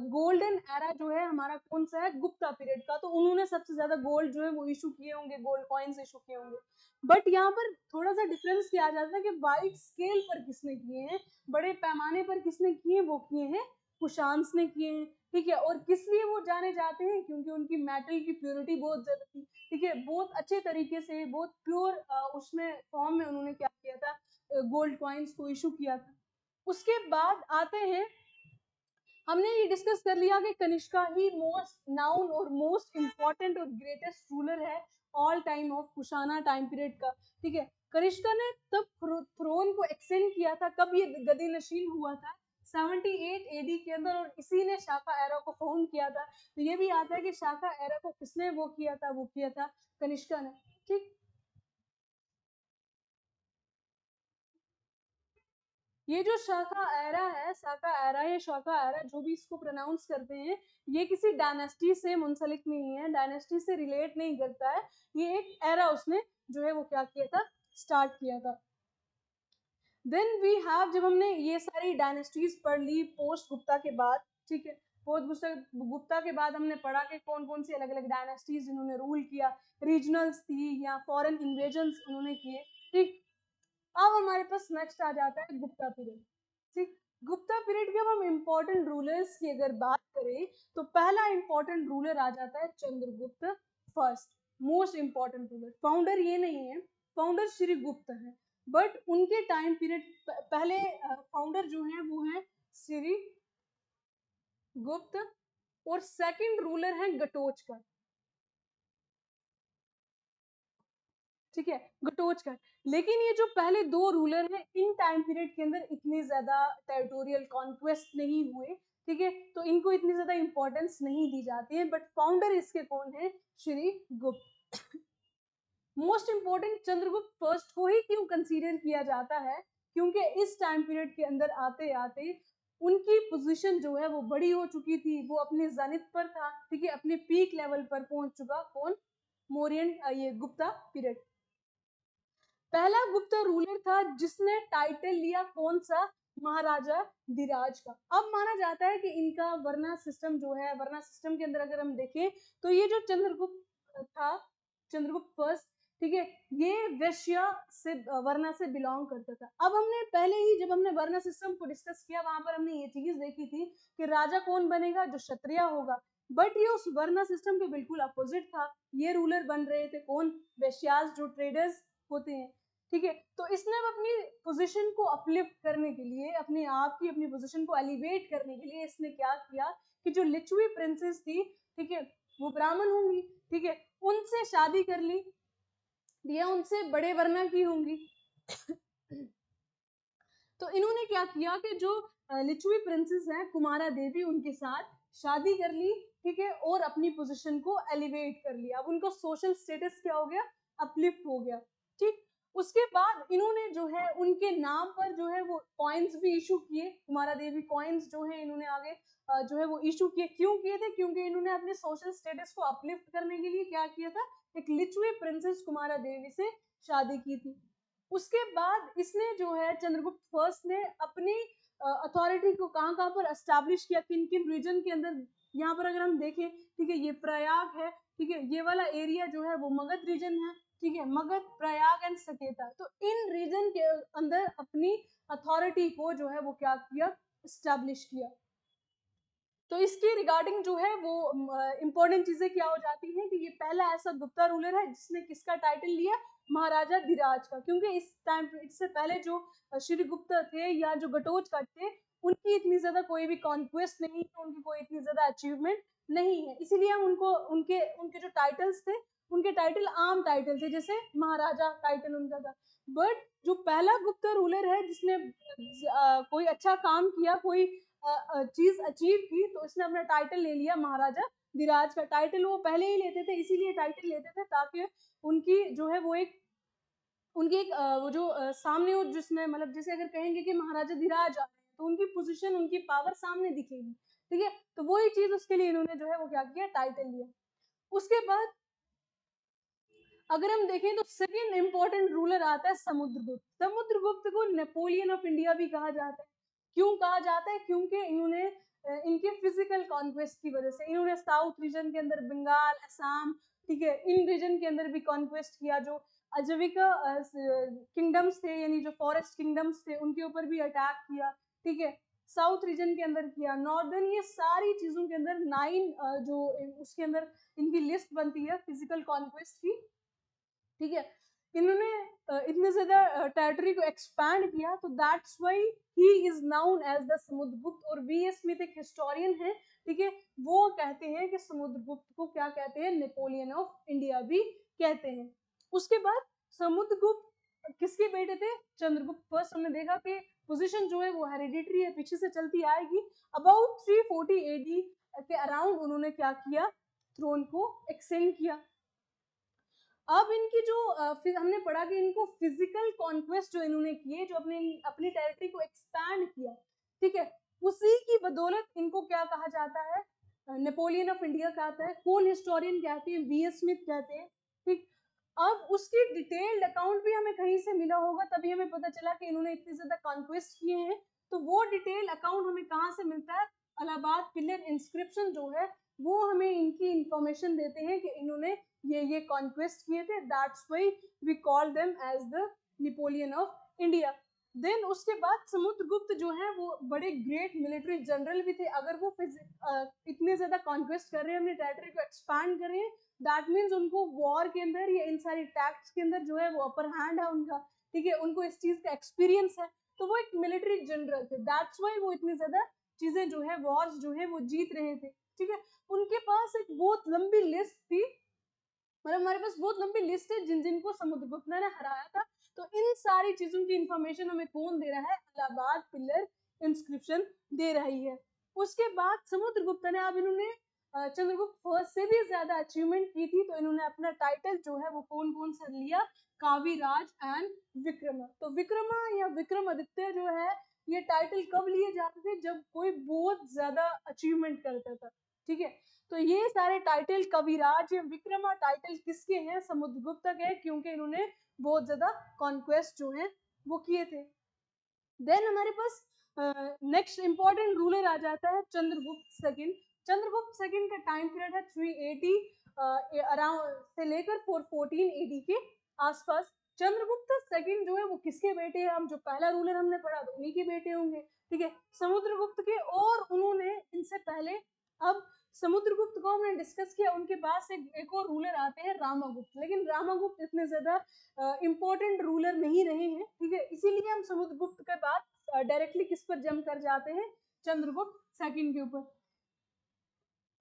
Speaker 1: गोल्डन एरा जो है हमारा कौन सा है, गुप्ता पीरियड का। तो उन्होंने सबसे ज्यादा गोल्ड जो है वो इशू किए होंगे, गोल्ड कॉइन्स इशू किए होंगे। बट यहाँ पर थोड़ा सा डिफरेंस किया जाता है कि वाइड स्केल पर किसने किए हैं, बड़े पैमाने पर किसने किए, वो किए हैं कुशान्स ने किए हैं, ठीक है। और किस लिए वो जाने जाते हैं, क्योंकि उनकी मेटल की प्योरिटी बहुत ज्यादा थी, ठीक है। बहुत अच्छे तरीके से, बहुत प्योर उसमें फॉर्म में उन्होंने क्या किया था, गोल्ड कॉइन्स को इशू किया था। उसके बाद आते हैं, हमने ये डिस्कस कर लिया कि कनिष्का ही मोस्ट नाउन और मोस्ट इंपॉर्टेंट और ग्रेटेस्ट रूलर है all time of Kushana time period का, ठीक है। कनिष्का ने तब थ्रोन को एक्सटेंड किया था, कब ये गद्दी नशीन हुआ था, 78 एडी के अंदर, और इसी ने शाखा एरा को फाउंड किया था। तो ये भी आता है कि शाखा एरा को किसने वो किया था, वो किया था कनिष्का ने, ठीक। ये जो शाखा एरा है, शाखा एरा या शाखा एरा जो भी इसको प्रोनाउंस करते हैं, ये किसी डायनेस्टी से मुंसलिक नहीं है, डायनेस्टी से रिलेट नहीं करता है। ये एक एरा उसने जो है वो क्या किया था, स्टार्ट किया था। देन वी हैव, जब हमने ये सारी डायनेस्टीज पढ़ ली पोस्ट गुप्ता के बाद, ठीक है, पोस्ट गुप्ता के बाद हमने पढ़ा कि कौन कौन सी अलग अलग डायनेस्टीज जिन्होंने रूल किया, रीजनल्स थी या फॉरेन इन्वेजन्स उन्होंने किए, ठीक। अब हमारे पास नेक्स्ट आ जाता है गुप्ता पीरियड, ठीक। गुप्ता पीरियड के अब हम इंपॉर्टेंट रूलर्स की अगर बात करें तो पहला इंपॉर्टेंट रूलर आ जाता है Chandragupta first, most important ruler. Founder ये नहीं है, फाउंडर श्री गुप्त है, बट उनके टाइम पीरियड पहले फाउंडर जो है वो है श्री गुप्त, और सेकंड रूलर है घटोचकर, ठीक है, घटोचकर। लेकिन ये जो पहले दो रूलर हैं, इन टाइम पीरियड के अंदर इतनी ज्यादा टेरिटोरियल कॉन्क्वेस्ट नहीं हुए, ठीक है, तो इनको इतनी ज्यादा इंपॉर्टेंस नहीं दी जाती है। बट फाउंडर इसके कौन है, श्री गुप्त। मोस्ट इंपॉर्टेंट चंद्रगुप्त फर्स्ट को ही क्यों कंसीडर किया जाता है, क्योंकि इस टाइम पीरियड के अंदर आते आते उनकी पोजीशन जो है वो बड़ी हो चुकी थी, वो अपने जनित पर था, ठीक है, अपने पीक लेवल पर पहुंच चुका, कौन, मौर्यन ये गुप्ता पीरियड। पहला गुप्ता रूलर था जिसने टाइटल लिया कौन सा, महाराजा धीराज का। अब माना जाता है कि इनका वर्ना सिस्टम जो है, वर्ना सिस्टम के अंदर अगर हम देखें तो ये जो चंद्रगुप्त था, चंद्रगुप्त फर्स्ट, ठीक है, ये वैश्य से वर्ना से बिलोंग करता था। अब हमने पहले ही जब हमने वर्ना सिस्टम को डिस्कस किया वहां पर हमने ये चीज देखी थी कि राजा कौन बनेगा, जो क्षत्रिय होगा। बट ये उस वर्ना सिस्टम के बिल्कुल अपोजिट था। ये रूलर बन रहे थे कौन, वैश्यास, जो ट्रेडर्स होते हैं, ठीक है। तो इसने अब अपनी पोजीशन को अपलिफ्ट करने के लिए, अपने आप की अपनी पोजीशन को एलिवेट करने के लिए इसने क्या किया कि जो लिचुई प्रिंसेस थी, ठीक है, वो ब्राह्मण होंगी, ठीक है, उनसे शादी कर ली या उनसे बड़े वर्णा की होंगी। तो इन्होंने क्या किया कि जो लिच्छवी प्रिंसेस हैं कुमारा देवी, उनके साथ शादी कर ली, ठीक है, और अपनी पोजीशन को एलिवेट कर लिया। अब उनका सोशल स्टेटस क्या हो गया, अपलिफ्ट हो गया, ठीक। उसके बाद इन्होंने जो है उनके नाम पर जो है वो कॉइन्स भी इशू किए, कुमारा देवी कॉइन्स जो है इन्होंने आगे जो है वो इशू किए। क्यों किए थे, क्योंकि इन्होंने अपने सोशल स्टेटस को अपलिफ्ट करने के लिए क्या किया था, एक लिच्छवी प्रिंसेस कुमारा देवी से शादी की थी। उसके बाद इसने जो है चंद्रगुप्त फर्स्ट ने अपनी अथॉरिटी को कहाँ पर एस्टैब्लिश किया, किन किन रीजन के अंदर। यहाँ पर अगर हम देखें, ठीक है, ये प्रयाग है, ठीक है, ये वाला एरिया जो है वो मगध रीजन है, ठीक है, मगध, प्रयाग एंड सकेता। तो इन रीजन के अंदर अपनी अथॉरिटी को जो है वो क्या किया, एस्टैब्लिश किया। तो इसके रिगार्डिंग जो है वो इम्पोर्टेंट चीजें क्या हो जाती हैं कि ये पहला ऐसा गुप्ता रूलर है जिसने किसका टाइटल लिया, महाराजा धीराज का। क्योंकि इस टाइम, इससे पहले जो श्रीगुप्त थे या जो घटोत्कच थे, उनकी इतनी ज्यादा कोई भी कॉन्क्वेस्ट नहीं है, उनकी कोई इतनी ज्यादा अचीवमेंट नहीं है। इसीलिए हम उनको उनके उनके जो टाइटल्स थे, उनके टाइटल आम टाइटल थे, जैसे महाराजा टाइटल उनका था। बट जो पहला गुप्ता रूलर है जिसने कोई अच्छा काम किया, कोई चीज अचीव की, तो इसने अपना टाइटल ले लिया महाराजा धीराज का। टाइटल वो पहले ही लेते थे, इसीलिए टाइटल लेते थे ताकि उनकी जो है वो एक उनकी एक वो जो सामने हो, जिसने मतलब जैसे अगर कहेंगे कि महाराजा धीराज आ रहे हैं, तो उनकी पोजीशन, उनकी पावर सामने दिखेगी, ठीक है। तो वही चीज उसके लिए इन्होंने जो है वो क्या किया, टाइटल लिया। उसके बाद अगर हम देखें तो सेकेंड इंपॉर्टेंट रूलर आता है समुद्रगुप्त। समुद्रगुप्त को नेपोलियन ऑफ इंडिया भी कहा जाता है। क्यों कहा जाता है, क्योंकि इन्होंने इनके फिजिकल कॉन्क्वेस्ट की वजह से इन्होंने साउथ रीजन के अंदर बंगाल, असम, ठीक है, इन रीजन के अंदर भी कॉन्क्वेस्ट किया। जो अजविक किंगडम्स थे, यानी जो फॉरेस्ट किंगडम्स थे, उनके ऊपर भी अटैक किया, ठीक है, साउथ रीजन के अंदर किया, नॉर्दर्न, ये सारी चीजों के अंदर 9 जो उसके अंदर इनकी लिस्ट बनती है फिजिकल कॉन्क्वेस्ट की, ठीक है। इन्होंने इतने ज्यादा टेरिटरी को एक्सपैंड किया, तो that's why he is known as the Samudragupta. और वी एस स्मिथ एक हिस्टोरियन है, ठीक है, वो कहते हैं कि समुद्रगुप्त को क्या कहते हैं, नेपोलियन ऑफ इंडिया भी कहते हैं। उसके बाद समुद्रगुप्त किसके बेटे थे, चंद्रगुप्त फर्स्ट। हमने देखा कि पोजीशन जो है वो हेरिडिटरी है, पीछे से चलती आएगी। अबाउट 340 एडी के अराउंड उन्होंने क्या किया, थ्रोन को एक्सटेंड किया। अब इनकी जो फिर हमने पढ़ा कि इनको फिजिकल कॉन्क्वेस्ट जो इन्होंने किए, जो अपने अपनी टेरिटरी को एक्सपैंड किया, ठीक है, उसी की बदौलत इनको क्या कहा जाता है, नेपोलियन ऑफ इंडिया कहता है। कौन हिस्टोरियन कहते हैं, वी एस स्मिथ कहते हैं, ठीक। अब उसकी डिटेल्ड अकाउंट भी हमें कहीं से मिला होगा, तभी हमें पता चला कि इन्होंने इतने ज्यादा कॉन्क्वेस्ट किए हैं। तो वो डिटेल अकाउंट हमें कहाँ से मिलता है, इलाहाबाद पिलर इंस्क्रिप्शन जो है वो हमें इनकी इंफॉर्मेशन देते हैं कि इन्होंने ये कॉन्क्वेस्ट किए थे। That's why we call them as the Napoleon of India. Then उसके बाद समुद्रगुप्त जो है वो बड़े ग्रेट मिलिट्री जनरल भी थे। अगर वो इतने ज्यादा कॉन्क्वेस्ट कर रहे हैं, अपने टेरिटरी को एक्सपैंड कर रहे हैं, दैट मीन्स उनको वॉर के अंदर या इन सारी टैक्स के अंदर जो है वो अपर हैंड है उनका, ठीक है, उनको इस चीज का एक्सपीरियंस है। तो वो एक मिलिट्री जनरल थे, दैट्स व्हाई वो इतनी ज्यादा चीजें जो है, वॉर्स जो है वो जीत रहे थे, ठीक है। उनके पास एक बहुत लंबी लिस्ट थी, मतलब हमारे पास बहुत लंबी लिस्ट है जिन जिनको समुद्रगुप्त ने हराया था। तो इन सारी चीजों की इंफॉर्मेशन हमें कौन दे रहा है, इलाहाबाद पिलर इंस्क्रिप्शन दे रही है। उसके बाद समुद्रगुप्त ने, अब इन्होंने चंद्रगुप्त फर्स्ट से भी ज्यादा अचीवमेंट की थी, तो इन्होंने अपना टाइटल जो है वो कौन कौन सा लिया, कावीराज एंड विक्रमा। तो विक्रमा या विक्रमादित्य जो है, ये टाइटल कब लिए जाते थे, जब कोई बहुत ज्यादा अचीवमेंट करता था, ठीक है। तो ये सारे टाइटल कविराज या विक्रमा टाइटल किसके हैं, समुद्रगुप्त के, क्योंकि इन्होंने बहुत ज्यादा कॉन्क्वेस्ट जो है वो किए थे। देन हमारे पास नेक्स्ट इंपॉर्टेंट रूलर आ जाता है चंद्रगुप्त सेकंड। चंद्रगुप्त सेकंड का टाइम पीरियड है 380 अराउंड से लेकर 414 एडी के आसपास। चंद्रगुप्त सेकंड जो है वो किसके बेटे हैं, हम जो पहला रूलर हमने पढ़ा तो उन्हीं के बेटे होंगे, ठीक है, समुद्रगुप्त के। और उन्होंने इनसे पहले, अब समुद्रगुप्त को हमने डिस्कस किया, उनके बाद से एक और रूलर आते हैं रामागुप्त, लेकिन रामागुप्त इतने ज्यादा इम्पोर्टेंट रूलर नहीं रहे हैं, ठीक है। इसीलिए हम समुद्रगुप्त के बाद डायरेक्टली किस पर जम कर जाते हैं, चंद्रगुप्त सेकंड के ऊपर।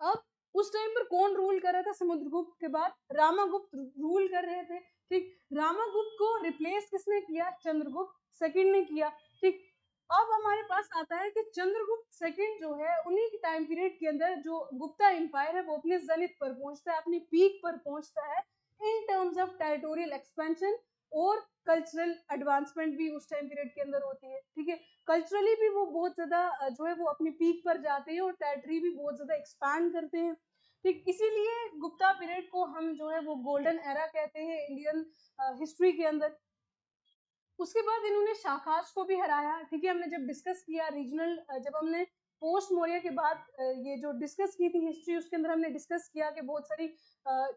Speaker 1: अब उस टाइम पर कौन रूल कर रहा था समुद्रगुप्त के बाद? रामागुप्त रूल कर रहे थे, ठीक। रामागुप्त को रिप्लेस किसने किया? चंद्रगुप्त सेकंड ने किया, ठीक। अब हमारे पास आता है कि चंद्रगुप्त सेकंड जो है उन्हीं के टाइम पीरियड के अंदर जो गुप्ता एम्पायर है वो अपने जनित पर पहुंचता है, अपनी पीक पर पहुंचता है in terms of territorial expansion और कल्चरल एडवांसमेंट भी उस टाइम पीरियड के अंदर होती है, ठीक है। कल्चरली भी वो बहुत ज्यादा जो है वो अपनी पीक पर जाते हैं और टेरिटरी भी बहुत ज्यादा एक्सपैंड करते हैं, ठीक। इसीलिए गुप्ता पीरियड को हम जो है वो गोल्डन एरा कहते हैं इंडियन हिस्ट्री के अंदर। उसके बाद इन्होंने शाकाश को भी हराया, ठीक है। हमने जब डिस्कस किया रीजनल, जब हमने पोस्ट मौर्य के बाद ये जो डिस्कस की थी हिस्ट्री, उसके अंदर हमने डिस्कस किया कि बहुत सारी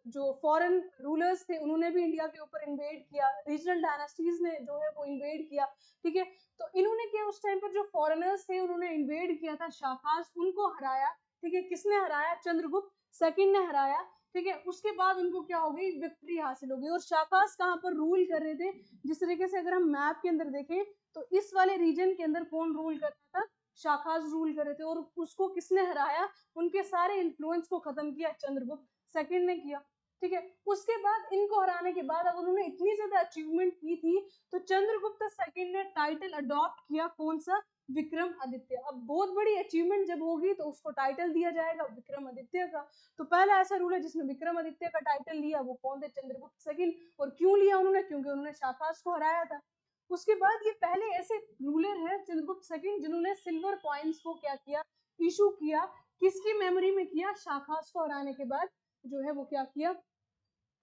Speaker 1: जो फॉरेन रूलर्स थे उन्होंने भी इंडिया के ऊपर इन्वेड किया, रीजनल डायनास्टीज ने जो है वो इन्वेड किया, ठीक है। तो इन्होंने क्या उस टाइम पर जो फॉरेनर्स थे उन्होंने इन्वेड किया था शाकाश, उनको हराया, ठीक है। किसने हराया? चंद्रगुप्त सेकंड ने हराया, ठीक है। उसके बाद उनको क्या हो गई? विक्ट्री हासिल हो गई। और शाकाश कहाँ पर रूल कर रहे थे? जिस तरीके से अगर हम मैप के अंदर देखें तो इस वाले रीजन के अंदर कौन रूल कर रहा था? शाकाश रूल कर रहे थे। और उसको किसने हराया? उनके सारे इन्फ्लुएंस को खत्म किया चंद्रगुप्त सेकंड ने किया, ठीक है। उसके बाद इनको हराने के बाद अब उन्होंने इतनी ज्यादा अचीवमेंट की थी तो चंद्रगुप्त सेकंड ने टाइटल अडॉप्ट किया, कौन सा? विक्रमादित्य। अब बहुत बड़ी अचीवमेंट जब होगी तो उसको टाइटल दिया जाएगा विक्रमादित्य का। तो पहला ऐसा रूलर जिसने विक्रमादित्य का टाइटल लिया वो कौन थे? चंद्रगुप्त सेकंड। और क्यों लिया उन्होंने? क्योंकि उन्होंने शाकाश को हराया था। उसके बाद ये पहले ऐसे रूलर है चंद्रगुप्त सेकंड जिन्होंने सिल्वर कॉइन्स को क्या किया? इशू किया। किसकी मेमोरी में किया? शाकाश को हराने के बाद जो है वो क्या किया?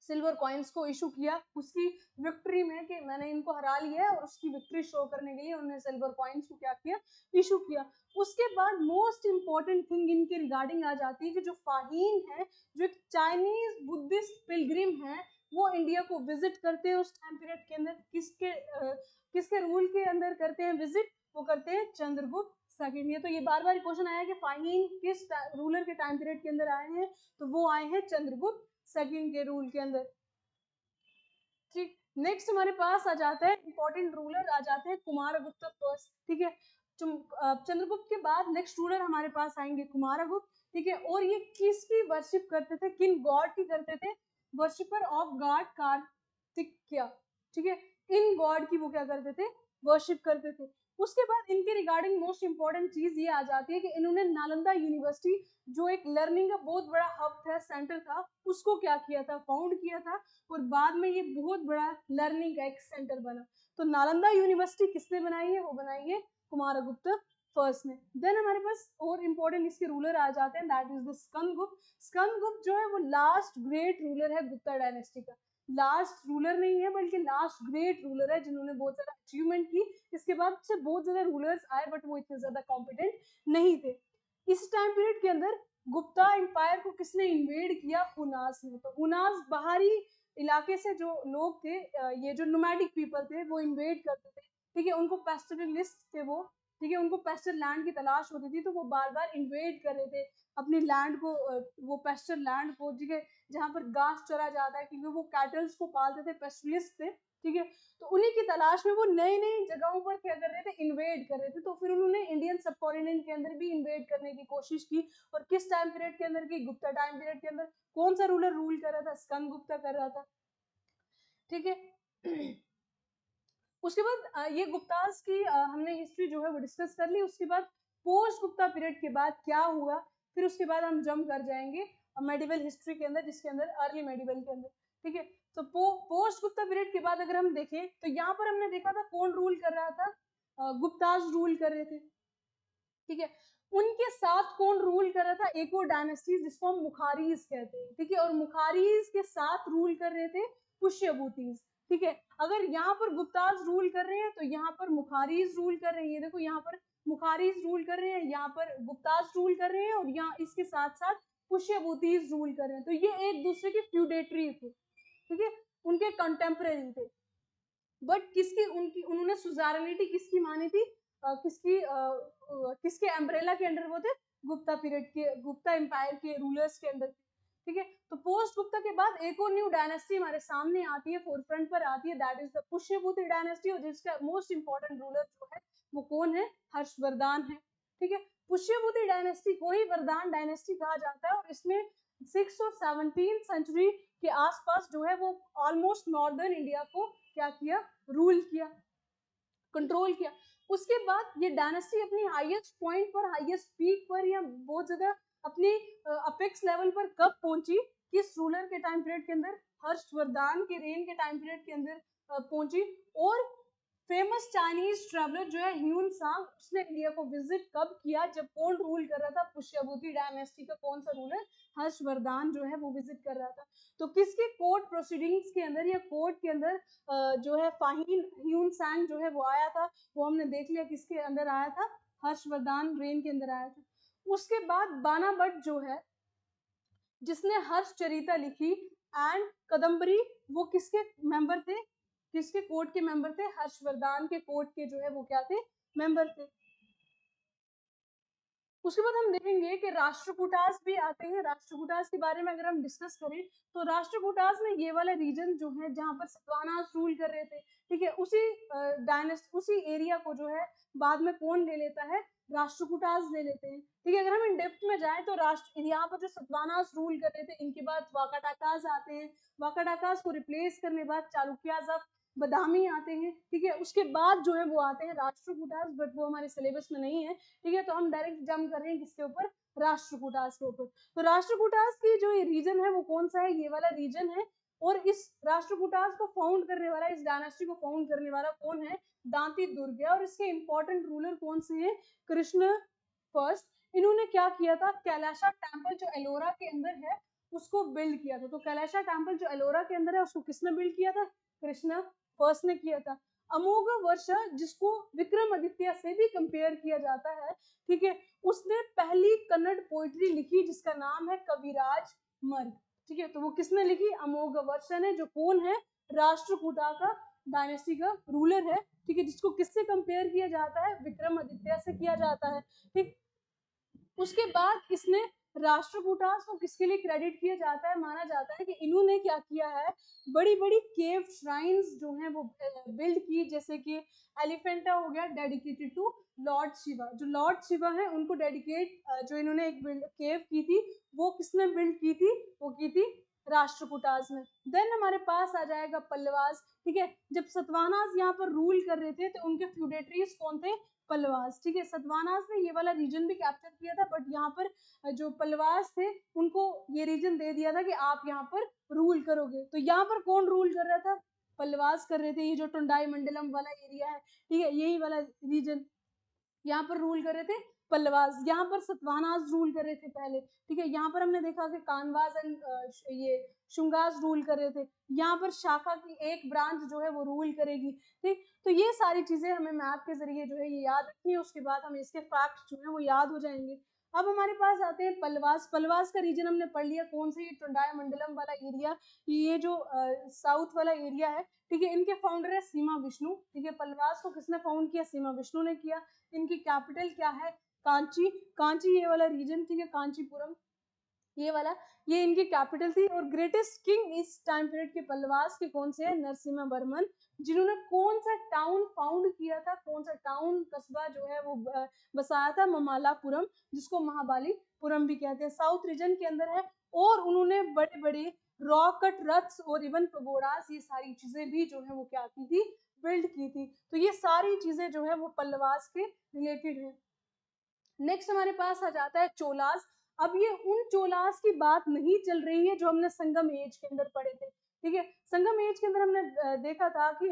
Speaker 1: सिल्वर कॉइन्स को इशू किया उसकी विक्ट्री में कि मैंने इनको हरा लिया है, और उसकी विक्ट्री शो करने के लिए उन्होंने सिल्वर कॉइन्स को क्या किया? इशू किया। उसके बाद मोस्ट इंपॉर्टेंट थिंग इनके रिगार्डिंग आ जाती है कि जो फाहीन है, जो एक चाइनीज बुद्धिस्ट पिलग्रिम है, वो इंडिया को विजिट करते हैं उस टाइम पीरियड के अंदर। किसके रूल के अंदर करते हैं विजिट? वो करते हैं चंद्रगुप्त सेकंड। ये तो ये बार बार क्वेश्चन आया कि फाहीन किस रूलर के टाइम पीरियड के अंदर आए हैं, तो वो आए हैं चंद्रगुप्त सेकंड के रूल के अंदर, ठीक। नेक्स्ट हमारे पास आ जाता है इंपॉर्टेंट रूलर आ जाते हैं कुमारगुप्त फर्स्ट, ठीक है। चंद्रगुप्त के बाद नेक्स्ट रूलर हमारे पास आएंगे कुमारगुप्त, ठीक है। और ये किसकी वर्शिप करते थे? किन गॉड की करते थे? वर्शिपर ऑफ गॉड कार्तिकेय, ठीक है। इन गॉड की वो क्या करते थे? वर्शिप करते थे। उसके बाद इनके रिगार्डिंग मोस्ट इंपॉर्टेंट चीज ये आ जाती है कि इन्होंने नालंदा यूनिवर्सिटी, जो एक लर्निंग का बहुत बड़ा हब था, सेंटर था, उसको क्या किया था? फाउंड किया था। और बाद में ये बहुत बड़ा लर्निंग का एक सेंटर बना। तो नालंदा यूनिवर्सिटी किसने बनाई है? वो बनाई है कुमारगुप्त फर्स्ट ने। देन हमारे पास और इंपॉर्टेंट इसके रूलर आ जाते हैं, that is the Skandagupta. Skandagupta जो है वो लास्ट ग्रेट रूलर है गुप्ता डायनेस्टी का। लास्ट रूलर नहीं है बल्कि लास्ट ग्रेट रूलर है जिन्होंने बहुत ज्यादा अचीवमेंट की। इसके बाद से बहुत ज्यादा रूलर्स आए बट वो इतने ज्यादा कॉम्पिटेंट नहीं थे। इस टाइम पीरियड के अंदर गुप्ता एम्पायर को किसने इन्वेड किया? हुनास ने। तो हुनास बाहरी इलाके से जो लोग थे, ये जो नोमैडिक पीपल थे वो इन्वेड करते थे, ठीक है। उनको पेस्टरलिस्ट थे वो, ठीक है। उनको पेस्टर लैंड की तलाश होती थी तो वो बार बार इन्वेड कर रहे थे अपनी लैंड को, वो पेस्टर लैंड को, ठीक है, जहाँ पर घास चरा जाता है, क्योंकि वो कैटल्स को पालते थे, पेस्टलिस्ट थे, ठीक है। तो उन्हीं की तलाश में वो नई नई जगहों पर क्या कर रहे थे? इन्वेड कर रहे थे। तो फिर उन्होंने इंडियन सबकॉन्टिनेंट के अंदर भी इन्वेड करने की कोशिश की। और किस टाइम पीरियड के अंदर की? गुप्ता टाइम पीरियड के अंदर। कौन सा रूलर रूल कर रहा था? स्कंदगुप्ता कर रहा था, ठीक है। उसके बाद ये गुप्तास की हमने हिस्ट्री जो है वो डिस्कस कर ली। उसके बाद पोस्ट गुप्ता पीरियड के बाद क्या हुआ, फिर उसके बाद हम जंप कर जाएंगे मेडिवल हिस्ट्री के अंदर, जिसके अंदर अर्ली मेडिवल के अंदर, ठीक है। तो पोस्ट गुप्ता पीरियड के बाद अगर हम देखें तो यहाँ पर हमने देखा था कौन रूल कर रहा था? गुप्तास रूल कर रहे थे, ठीक है। उनके साथ कौन रूल कर रहा था? एक और डायनेस्टी जिसको हम मुखारीज कहते हैं, ठीक है। और मुखारीज के साथ रूल कर रहे थे पुष्यभूतिज, ठीक है। अगर यहाँ पर गुप्ताज रूल कर रहे हैं तो यहाँ पर मुखारीज रूल कर रहे हैं। देखो यहाँ पर मुखारीज रूल कर रहे हैं, यहाँ पर गुप्ताज रूल कर रहे हैं, और यहाँ इसके साथ साथ पुष्यभूतिज रूल कर रहे हैं। तो ये एक दूसरे के फ्यूडेटरी थे, ठीक है, उनके कंटेम्पररी थे। बट किसकी उनकी उन्होंने सुजारनिटी किसकी मानी थी? किसके अम्ब्रेला के अंडर वो थे? गुप्ता पीरियड के, गुप्ता एम्पायर के रूलर्स के अंदर, ठीक है। तो पोस्ट गुप्ता के बाद एक और न्यू डायनेस्टी हमारे सामने आती है, फोरफ्रंट पर आती है, that is the Pushyabhuti dynasty. और जिसका मोस्ट इंपॉर्टेंट रूलर जो है वो कौन है? हर्षवर्धन है, ठीक है। पुष्यभूति डायनेस्टी को ही वरदान डायनेस्टी कहा जाता है। और इसमें 6 और 17 सेंचुरी के आसपास जो है वो ऑलमोस्ट नॉर्दर्न इंडिया को क्या किया, रूल किया, कंट्रोल किया। उसके बाद ये डायनेस्टी अपनी हाईएस्ट पॉइंट पर, हाईएस्ट पीक पर, या बहुत ज्यादा अपनी अपेक्स लेवल पर कब पहुंची, किस रूलर के टाइम पीरियड के अंदर, हर्षवर्धन के रेन के टाइम पीरियड के अंदर पहुंची। और फेमस चाइनीज ट्रेवलर जो है ह्यून सांग, उसने इंडिया को विजिट कब किया, जब कौन रूल कर रहा था, पुष्यभूति डायनेस्टी का कौन सा रूलर, हर्षवर्धन जो है वो विजिट कर रहा था। तो किसके कोर्ट प्रोसीडिंग्स के अंदर या कोर्ट के अंदर जो है फाहिन ह्यून सांग जो है वो आया था, वो हमने देख लिया किसके अंदर आया था, हर्षवर्धन रेन के अंदर आया था। उसके बाद बाना भट्ट जो है जिसने हर्षचरिता लिखी एंड कदम्बरी, वो किसके मेंबर थे, किसके कोर्ट के मेंबर थे, हर्षवर्धन के कोर्ट के जो है वो क्या थे, मेंबर थे। उसके बाद हम देखेंगे कि राष्ट्रकूटास भी आते हैं। राष्ट्रकूटास के बारे में अगर हम डिस्कस करें तो राष्ट्रकूटास में ये वाला रीजन जो है जहां पर सतवाहनास रूल कर रहे थे, ठीक है, उसी डायनेस्टी, उसी एरिया को जो है बाद में कौन ले लेता है, राष्ट्रकूटास ले लेते हैं। ठीक है, अगर हम इन डेप्थ में जाएं तो राष्ट्र यहाँ पर जो सतवाहनास रूल कर रहे थे, इनके बाद वाकाटाकास आते हैं। वाकाटाकास को रिप्लेस करने के बाद चालुक्यास ऑफ बदामी आते हैं। ठीक है, उसके बाद जो है वो आते हैं राष्ट्रकूटास, बट वो हमारे सिलेबस में नहीं है। ठीक है, तो हम डायरेक्ट जंप कर रहे हैं किसके ऊपर, राष्ट्रकूटास के ऊपर। तो राष्ट्रकूटास की जो ये रीजन है वो कौन सा है, ये वाला रीजन है। और इस राष्ट्रकूटास को फाउंड करने वाला, इस डायनेस्टी को फाउंड करने वाला कौन है, दांती दुर्ग। और इसके इंपॉर्टेंट रूलर कौन से हैं, कृष्ण फर्स्ट। इन्होंने क्या किया था, कैलाशा टेम्पल जो एलोरा के अंदर है उसको बिल्ड किया था। तो कैलाशा टेम्पल जो एलोरा के अंदर है उसको किसने बिल्ड किया था, कृष्ण फर्स्ट ने किया था। अमोघ वर्षा, जिसको विक्रमादित्य से भी कंपेयर किया जाता है, ठीक है, उसने पहली कन्नड़ पोइट्री लिखी जिसका नाम है कविराज मर्ग। ठीक है, तो वो किसने लिखी, अमोघ वर्षा ने, जो कौन है, राष्ट्रकूटा का डायनेस्टी का रूलर है। ठीक है, जिसको किससे कंपेयर किया जाता है, विक्रमादित्य से किया जाता है। ठीक, उसके बाद इसने राष्ट्रकूटास को किसके लिए क्रेडिट किया जाता है, माना जाता है कि इन्होंने क्या किया है, बड़ी बड़ी केव श्राइन्स जो हैं वो बिल्ड की, जैसे कि एलिफेंटा हो गया डेडिकेटेड टू लॉर्ड शिवा। जो लॉर्ड शिवा है उनको डेडिकेट जो इन्होंने एक केव की थी, वो किसने बिल्ड की थी, वो की थी राष्ट्रकूटास ने। देन हमारे पास आ जाएगा पल्लवास। ठीक है, जब सतवाहनास यहाँ पर रूल कर रहे थे तो उनके फ्यूडेटरीज कौन थे, पल्लवास। ठीक है, सतवाहनास ने ये वाला रीजन भी कैप्चर किया था, बट यहाँ पर जो पल्लवास थे उनको ये रीजन दे दिया था कि आप यहाँ पर रूल करोगे। तो यहाँ पर कौन रूल कर रहा था, पल्लवास कर रहे थे। ये जो टोंडाई मंडलम वाला एरिया है, ठीक है, यही वाला रीजन यहाँ पर रूल कर रहे थे पल्लवास। यहाँ पर सतवाहनास रूल कर रहे थे पहले। ठीक है, यहाँ पर हमने देखा कि कानवास एंड ये शुंगास रूल कर रहे थे। यहाँ पर शाखा की एक ब्रांच जो है वो रूल करेगी। ठीक, तो ये सारी चीजें हमें मैप के जरिए जो है ये याद रखनी है। उसके बाद हमें इसके फैक्ट जो है वो याद हो जाएंगे। अब हमारे पास आते हैं पल्लवास। पल्लवास का रीजन हमने पढ़ लिया, कौन सा, ये टोंडाई मंडलम वाला एरिया, ये जो साउथ वाला एरिया है। ठीक है, इनके फाउंडर है सीमा विष्णु। ठीक है, पल्लवास को किसने फाउंड किया, सीमा विष्णु ने किया। इनकी कैपिटल क्या है, कांची। कांची ये वाला रीजन, ठीक है, कांचीपुरम ये वाला, ये इनकी कैपिटल थी। और ग्रेटेस्ट किंग इस टाइम पीरियड के पल्लवास के कौन से हैं, नरसिम्हा वर्मन, जिन्होंने कौन सा टाउन फाउंड किया था, कौन सा टाउन कस्बा जो है वो बसाया था, ममालापुरम, जिसको महाबलीपुरम भी कहते हैं, साउथ रीजन के अंदर है। और उन्होंने बड़े बड़े रॉक कट रथ्स और इवन पगोडास, ये सारी चीजें भी जो है वो क्या की थी, बिल्ड की थी। तो ये सारी चीजें जो है वो पल्लवास के रिलेटेड है। नेक्स्ट हमारे पास आ जाता है चोलास। अब ये उन चोलास की बात नहीं चल रही है जो हमने संगम एज के अंदर पढ़े थे। ठीक है, संगम एज के अंदर हमने देखा था कि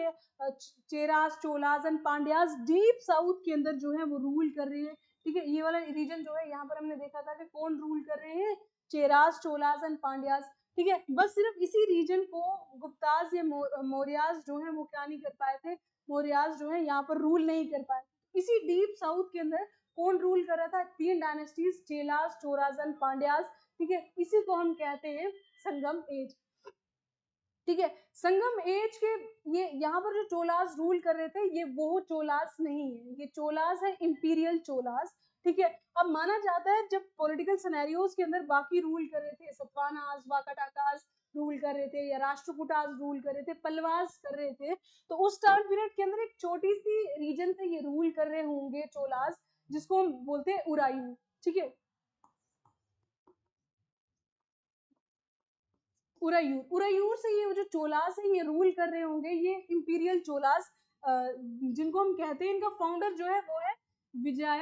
Speaker 1: Cheras, Cholas and Pandyas deep south के अंदर जो है वो रूल कर रहे हैं। ठीक है, ये वाला रीजन जो है यहाँ पर हमने देखा था कि कौन रूल कर रहे हैं, चेरास, चोलास एंड पांड्यास। ठीक है, बस सिर्फ इसी रीजन को गुप्तास या मौर्यास जो है वो क्या नहीं कर पाए थे, मौर्यास जो है यहाँ पर रूल नहीं कर पाए। इसी डीप साउथ के अंदर कौन रूल कर रहा था, तीन डायनेस्टीज, चेलास, चोराजन, पांड्यास। ठीक है, इसी को हम कहते हैं संगम एज। ठीक है, संगम एज के ये यहाँ पर जो चोलास रूल कर रहे थे ये वो चोलास नहीं है, ये चोलास है इंपीरियल चोलास। ठीक है, अब माना जाता है जब पॉलिटिकल सिनेरियोज के अंदर बाकी रूल कर रहे थे, सतवानास, वाकाटाकास रूल कर रहे थे, या राष्ट्रकूटास रूल कर रहे थे, पल्लवास कर रहे थे, तो उस टाइम पीरियड के अंदर एक छोटी सी रीजन से ये रूल कर रहे होंगे चोलास, जिसको हम बोलते हैं उरायू। ठीक है, उरायूर से ये जो चोलास है ये रूल कर रहे होंगे, ये इंपीरियल चोलास जिनको हम कहते हैं, इनका फाउंडर जो है वो है विजया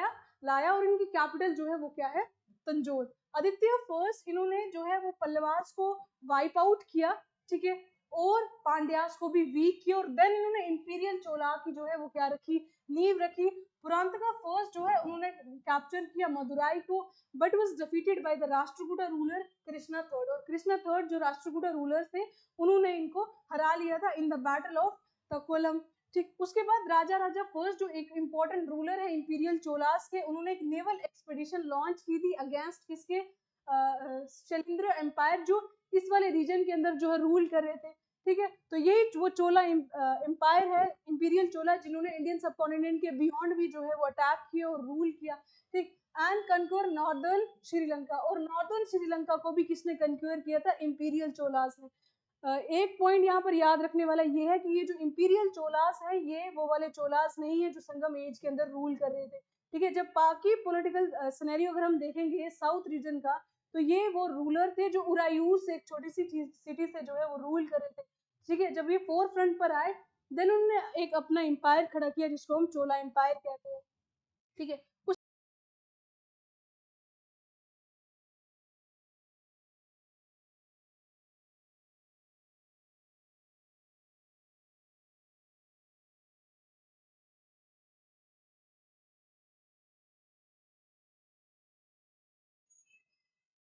Speaker 1: लाया और इनकी कैपिटल जो है वो क्या है, तंजौर। आदित्य फर्स्ट इन्होंने जो है वो पल्लवास को वाइप आउट किया, ठीक है, और पांड्यास को भी वीक किया, और देन इन्होंने इंपीरियल चोला की जो है वो क्या रखी, नींव रखी। पुरांतका फर्स्ट जो है उन्होंने कैप्चर किया मदुराई को, but was defeated by the Rashtrakuta ruler Krishna third, और कृष्णा थर्ड जो राष्ट्रकूटा रूलर थे उन्होंने इनको हरा लिया था इन द बैटल ऑफ तक्कोलम। ठीक, उसके बाद राजा राजा फर्स्ट जो एक इंपॉर्टेंट रूलर है इंपीरियल चोलास के, उन्होंने एक नेवल एक्सपेडिशन लॉन्च की थी अगेंस्ट किसके, शैलेंद्र एम्पायर जो इस वाले रीजन के अंदर जो है रूल कर रहे थे, ठीक है। तो यही वो चोला एम्पायर है, इंपीरियल चोला, जिन्होंने इंडियन सबकॉन्टिनेंट के बियॉन्ड भी जो है वो अटैक किया और रूल किया, ठीक, एंड कंक्योर नॉर्दर्न श्रीलंका, और नॉर्दर्न श्रीलंका को भी किसने कंक्योर किया था, इंपीरियल चोलास ने। एक पॉइंट यहाँ पर याद रखने वाला ये है कि ये जो इंपीरियल चोलास है ये वो वाले चोलास नहीं है जो संगम एज के अंदर रूल कर रहे थे, ठीक है। जब बाकी पॉलिटिकल सिनेरियो अगर हम देखेंगे साउथ रीजन का, तो ये वो रूलर थे जो उरायूर से एक छोटी सी सिटी से जो है वो रूल कर रहे थे, ठीक है। जब ये फोर फ्रंट पर आए, देन उन्होंने एक अपना एम्पायर खड़ा किया जिसको हम चोला एम्पायर कहते हैं, ठीक है।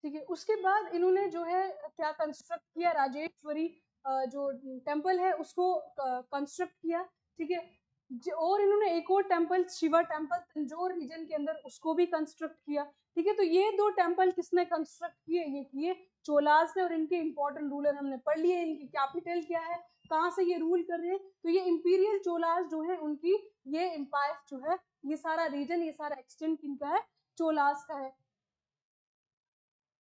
Speaker 1: ठीक है, उसके बाद इन्होंने जो है क्या कंस्ट्रक्ट किया, राजेश्वरी जो टेम्पल है उसको कंस्ट्रक्ट किया, ठीक है। और इन्होंने एक और temple, Shiva temple Tanjore region के अंदर, उसको भी कंस्ट्रक्ट किया, ठीक है। तो ये दो टेम्पल किसने कंस्ट्रक्ट किए, ये किए चोलास ने, और इनके इंपॉर्टेंट रूलर हमने पढ़ लिए, इनकी कैपिटल क्या है, कहाँ से ये रूल कर रहे हैं, तो ये इंपीरियल चोलास जो है उनकी ये एम्पायर जो है, ये सारा रीजन, ये सारा एक्सटेंट किनका है, चोलास का है,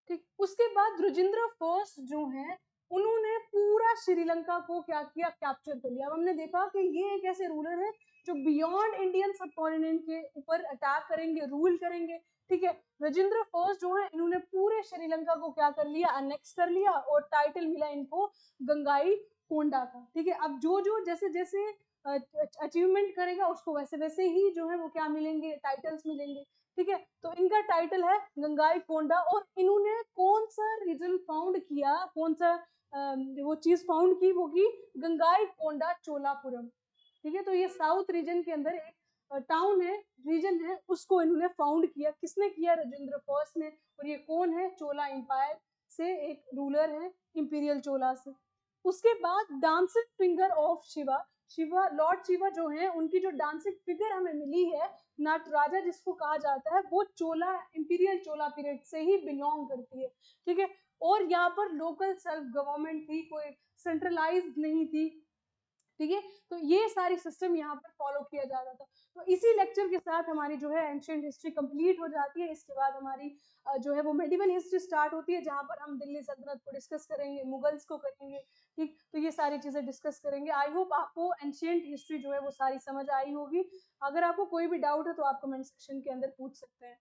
Speaker 1: ठीक। उसके बाद रुजिंद्र फर्स्ट जो है उन्होंने पूरा श्रीलंका को क्या किया, कैप्चर कर लिया। अब हमने देखा कि ये एक ऐसे रूलर है जो बियॉन्ड इंडियन सबकॉन्टिनेंट के ऊपर अटैक करेंगे, रूल करेंगे, ठीक है। राजेंद्र फर्स्ट जो है इन्होंने पूरे श्रीलंका को क्या कर लिया, अनेक्स कर लिया, और टाइटल मिला इनको गंगाई कोंडा का, ठीक है। अब जो जो जैसे जैसे अचीवमेंट करेगा उसको वैसे वैसे ही जो है वो क्या मिलेंगे, टाइटल्स मिलेंगे, ठीक है। तो इनका टाइटल है गंगाई कोंडा, और इन्होंने कौन सा रीजन फाउंड किया, कौन सा वो चीज फाउंड की, वो की गंगाई कोंडा चोलापुरम, ठीक है। तो ये साउथ रीजन के अंदर एक टाउन है, रीजन है, उसको इन्होंने फाउंड किया, किसने किया, राजेंद्र फर्स्ट ने। और ये कौन है, चोला एम्पायर से एक रूलर है इंपीरियल चोला से। उसके बाद dancing finger of Shiva, Shiva Lord Shiva जो है उनकी जो डांसिंग फिगर हमें मिली है, नटराजा जिसको कहा जाता है, वो चोला इंपीरियल चोला पीरियड से ही बिलोंग करती है, ठीक है। और यहाँ पर लोकल सेल्फ गवर्नमेंट थी, कोई सेंट्रलाइज्ड नहीं थी, ठीक है। तो ये सारी सिस्टम यहाँ पर फॉलो किया जा रहा था। तो इसी लेक्चर के साथ हमारी जो है एंशिएंट हिस्ट्री कंप्लीट हो जाती है। इसके बाद हमारी जो है वो मेडिवल हिस्ट्री स्टार्ट होती है, जहाँ पर हम दिल्ली सल्तनत को डिस्कस करेंगे, मुगल्स को करेंगे, ठीक। तो ये सारी चीजें डिस्कस करेंगे। आई होप आपको एंशिएंट हिस्ट्री जो है वो सारी समझ आई होगी। अगर आपको कोई भी डाउट है तो आप कमेंट सेक्शन के अंदर पूछ सकते हैं।